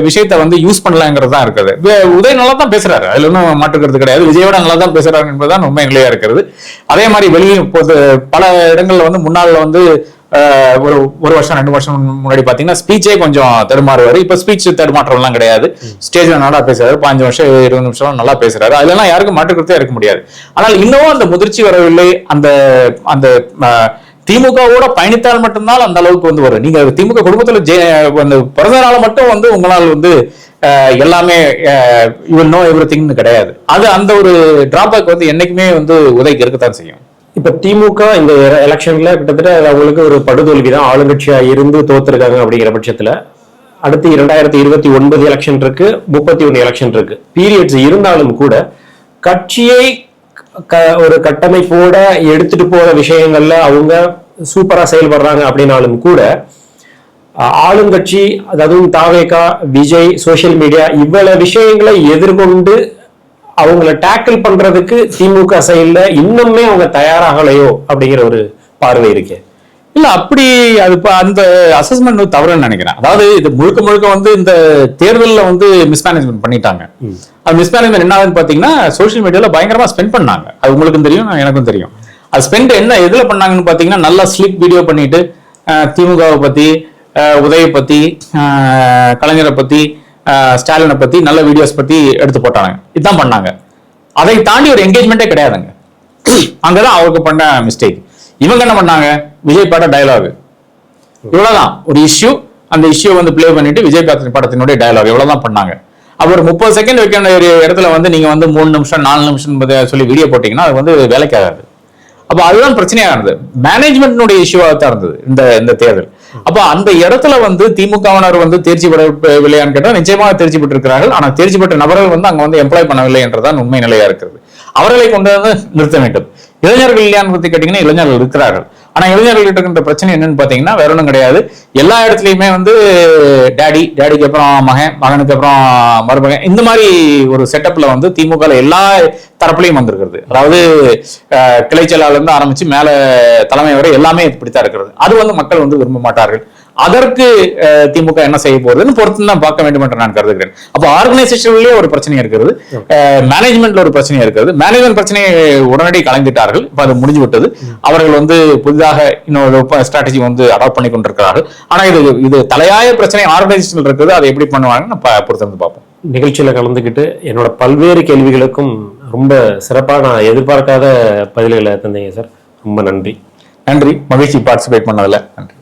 A: விஷயத்த வந்து யூஸ் பண்ணலாங்கிறது தான் இருக்குது. உதய நல்லா தான் பேசுறாரு, அதுல ஒன்றும் மாற்றுக்கிறது கிடையாது. விஜயோட நல்லா தான் பேசுறாரு என்பதுதான் உண்மை நிலையா இருக்கிறது. அதே மாதிரி வெளியே பல இடங்கள்ல வந்து முன்னாள் வந்து ஒரு வருஷம் 2 வருஷம் முன்னாடி பாத்தீங்கன்னா ஸ்பீச்சே கொஞ்சம் தடுமாறுவாரு. இப்ப ஸ்பீச் தடுமாற்றம் எல்லாம் கிடையாது. ஸ்டேஜ்ல நல்லா பேசுறாரு, 15 வருஷம் 20 நிமிஷம் நல்லா பேசுறாரு. அதெல்லாம் யாருக்கும் மாற்றுக்கிறதே இருக்க முடியாது. ஆனால் இன்னமும் அந்த முதிர்ச்சி வரவில்லை, அந்த அந்த திமுகவோட பயணித்தால் மட்டும்தான் அந்த அளவுக்கு வந்து வரும். நீங்க திமுக குடும்பத்துல அந்த பிறந்த நாளை மட்டும் வந்து உங்களால் வந்து எல்லாமே யூ நோ எவ்ரிதிங்னு கிடையாது. அது அந்த ஒரு டிராபேக் வந்து என்னைக்குமே வந்து உதவிக்கு இருக்கத்தான் செய்யும்.
B: இப்ப திமுக இந்த எலெக்ஷன்ல கிட்டத்தட்ட அவங்களுக்கு ஒரு படுதோல்விதான், ஆளுங்கட்சியா இருந்து தோத்துருக்காங்க. அப்படிங்கிற பட்சத்துல அடுத்து 2029 எலெக்ஷன் இருக்கு, 31 எலெக்ஷன் இருக்கு, பீரியட்ஸ் இருந்தாலும் கூட கட்சியை ஒரு கட்டமைப்போட எடுத்துட்டு போற விஷயங்கள்ல அவங்க சூப்பரா செயல்படுறாங்க அப்படின்னாலும் கூட ஆளுங்கட்சி, அதாவது தாவேகா, விஜய், சோசியல் மீடியா இவ்வளவு விஷயங்களை எதிர்கொண்டு அவங்கள டேக்கிள் பண்றதுக்கு திமுக சைட்ல இன்னுமே அவங்க தயாராகலையோ அப்படிங்கிற ஒரு பார்வை இருக்கு.
A: இல்ல அப்படி அது அந்த அசஸ்மெண்ட் தவறுன்னு நினைக்கிறேன். அதாவது இது முழுக்க முழுக்க வந்து இந்த தேர்தலில் வந்து மிஸ்மேனேஜ்மெண்ட் பண்ணிட்டாங்க. அது மிஸ்மேனேஜ்மெண்ட் என்ன ஆகுதுன்னு பாத்தீங்கன்னா சோசியல் மீடியால பயங்கரமா ஸ்பெண்ட் பண்ணாங்க. அது உங்களுக்கும் தெரியும், எனக்கும் தெரியும். அது ஸ்பெண்ட் என்ன எதுல பண்ணாங்கன்னு பாத்தீங்கன்னா நல்லா ஸ்லிப் வீடியோ பண்ணிட்டு திமுகவை பத்தி, உதயை பத்தி, கலைஞரை பத்தி, ஸ்டாலினை பத்தி நல்ல வீடியோஸ் பத்தி எடுத்து போட்டாங்க. இதுதான் பண்ணாங்க. அதை தாண்டி ஒரு என்கேஜ்மெண்டே கிடையாதுங்க. அங்கதான் அவருக்கு பண்ண மிஸ்டேக். இவங்க என்ன பண்ணாங்க, விஜய் பாட்ட டயலாக் இவ்வளவுதான் ஒரு இஷ்யூ, அந்த இஷ்யூ வந்து பிளே பண்ணிட்டு விஜய் படத்தினுடைய டயலாக் இவ்வளவுதான் பண்ணாங்க. அப்ப ஒரு 30 செகண்ட் வைக்க வேண்டிய இடத்துல வந்து நீங்க வந்து 3 நிமிஷம் 4 நிமிஷம் சொல்லி வீடியோ போட்டீங்கன்னா அது வந்து வேலைக்கு ஆகாது. அப்ப அதுதான் பிரச்சனையா இருந்தது. மேனேஜ்மெண்ட்னுடைய இஷ்யூவாக தான் இருந்தது இந்த தேர்தல். அப்ப அந்த இடத்துல வந்து திமுகவினர் வந்து தேர்ச்சி பெறவில்லையான்னு கேட்டா நிச்சயமாக தேர்ச்சி பெற்றிருக்கிறார்கள். ஆனா தேர்ச்சி பெற்ற நபர்கள் வந்து அங்க வந்து எம்ப்ளாய் பண்ணவில்லை என்றதான் உண்மை நிலையா இருக்கிறது. அவர்களை கொண்டு வந்து நிறுத்த வேண்டும். இளைஞர்கள் இல்லையான்னு பத்தி கேட்டீங்கன்னா இளைஞர்கள் இருக்கிறார்கள். ஆனா இளைஞர்கள் இருக்கின்ற பிரச்சனை என்னன்னு பாத்தீங்கன்னா வேற ஒன்றும் கிடையாது. எல்லா இடத்துலயுமே வந்து டேடிக்கு அப்புறம் மகன், மகனுக்கு அப்புறம் மருமகன், இந்த மாதிரி ஒரு செட்டப்ல வந்து திமுக எல்லா தரப்புலையும் வந்திருக்கிறது. அதாவது கிளை செயலாளர் இருந்து ஆரம்பிச்சு மேல தலைமை வரை எல்லாமே இப்படித்தான் இருக்கிறது. அது வந்து மக்கள் வந்து விரும்ப மாட்டார்கள். அதற்கு திமுக என்ன செய்ய போறதுன்னு பொறுத்து தான் பார்க்க வேண்டும் என்று நான் கருதுகிறேன். அப்போ ஆர்கனைசேஷன்லயே ஒரு பிரச்சனை இருக்கிறது, மேனேஜ்மெண்ட்ல ஒரு பிரச்சனை இருக்கிறது. மேனேஜ்மெண்ட் பிரச்சனையை உடனடி கலந்துட்டார்கள். இப்ப அது முடிஞ்சு விட்டது. அவர்கள் வந்து புதிதாக இன்னொரு ஸ்ட்ராட்டஜி வந்து அடாப்ட் பண்ணி கொண்டிருக்கிறார்கள். ஆனா இது தலையாய பிரச்சனை ஆர்கனைசேஷன் இருக்குது. அதை எப்படி பண்ணுவாங்கன்னு பொறுத்து வந்து பார்ப்போம்.
B: நிகழ்ச்சியில கலந்துக்கிட்டு என்னோட பல்வேறு கேள்விகளுக்கும் ரொம்ப சிறப்பா நான் எதிர்பார்க்காத பதில்களை தந்தீங்க சார். ரொம்ப நன்றி.
A: நன்றி, மகிழ்ச்சி பார்ட்டிசிபேட் பண்ணதுல நன்றி.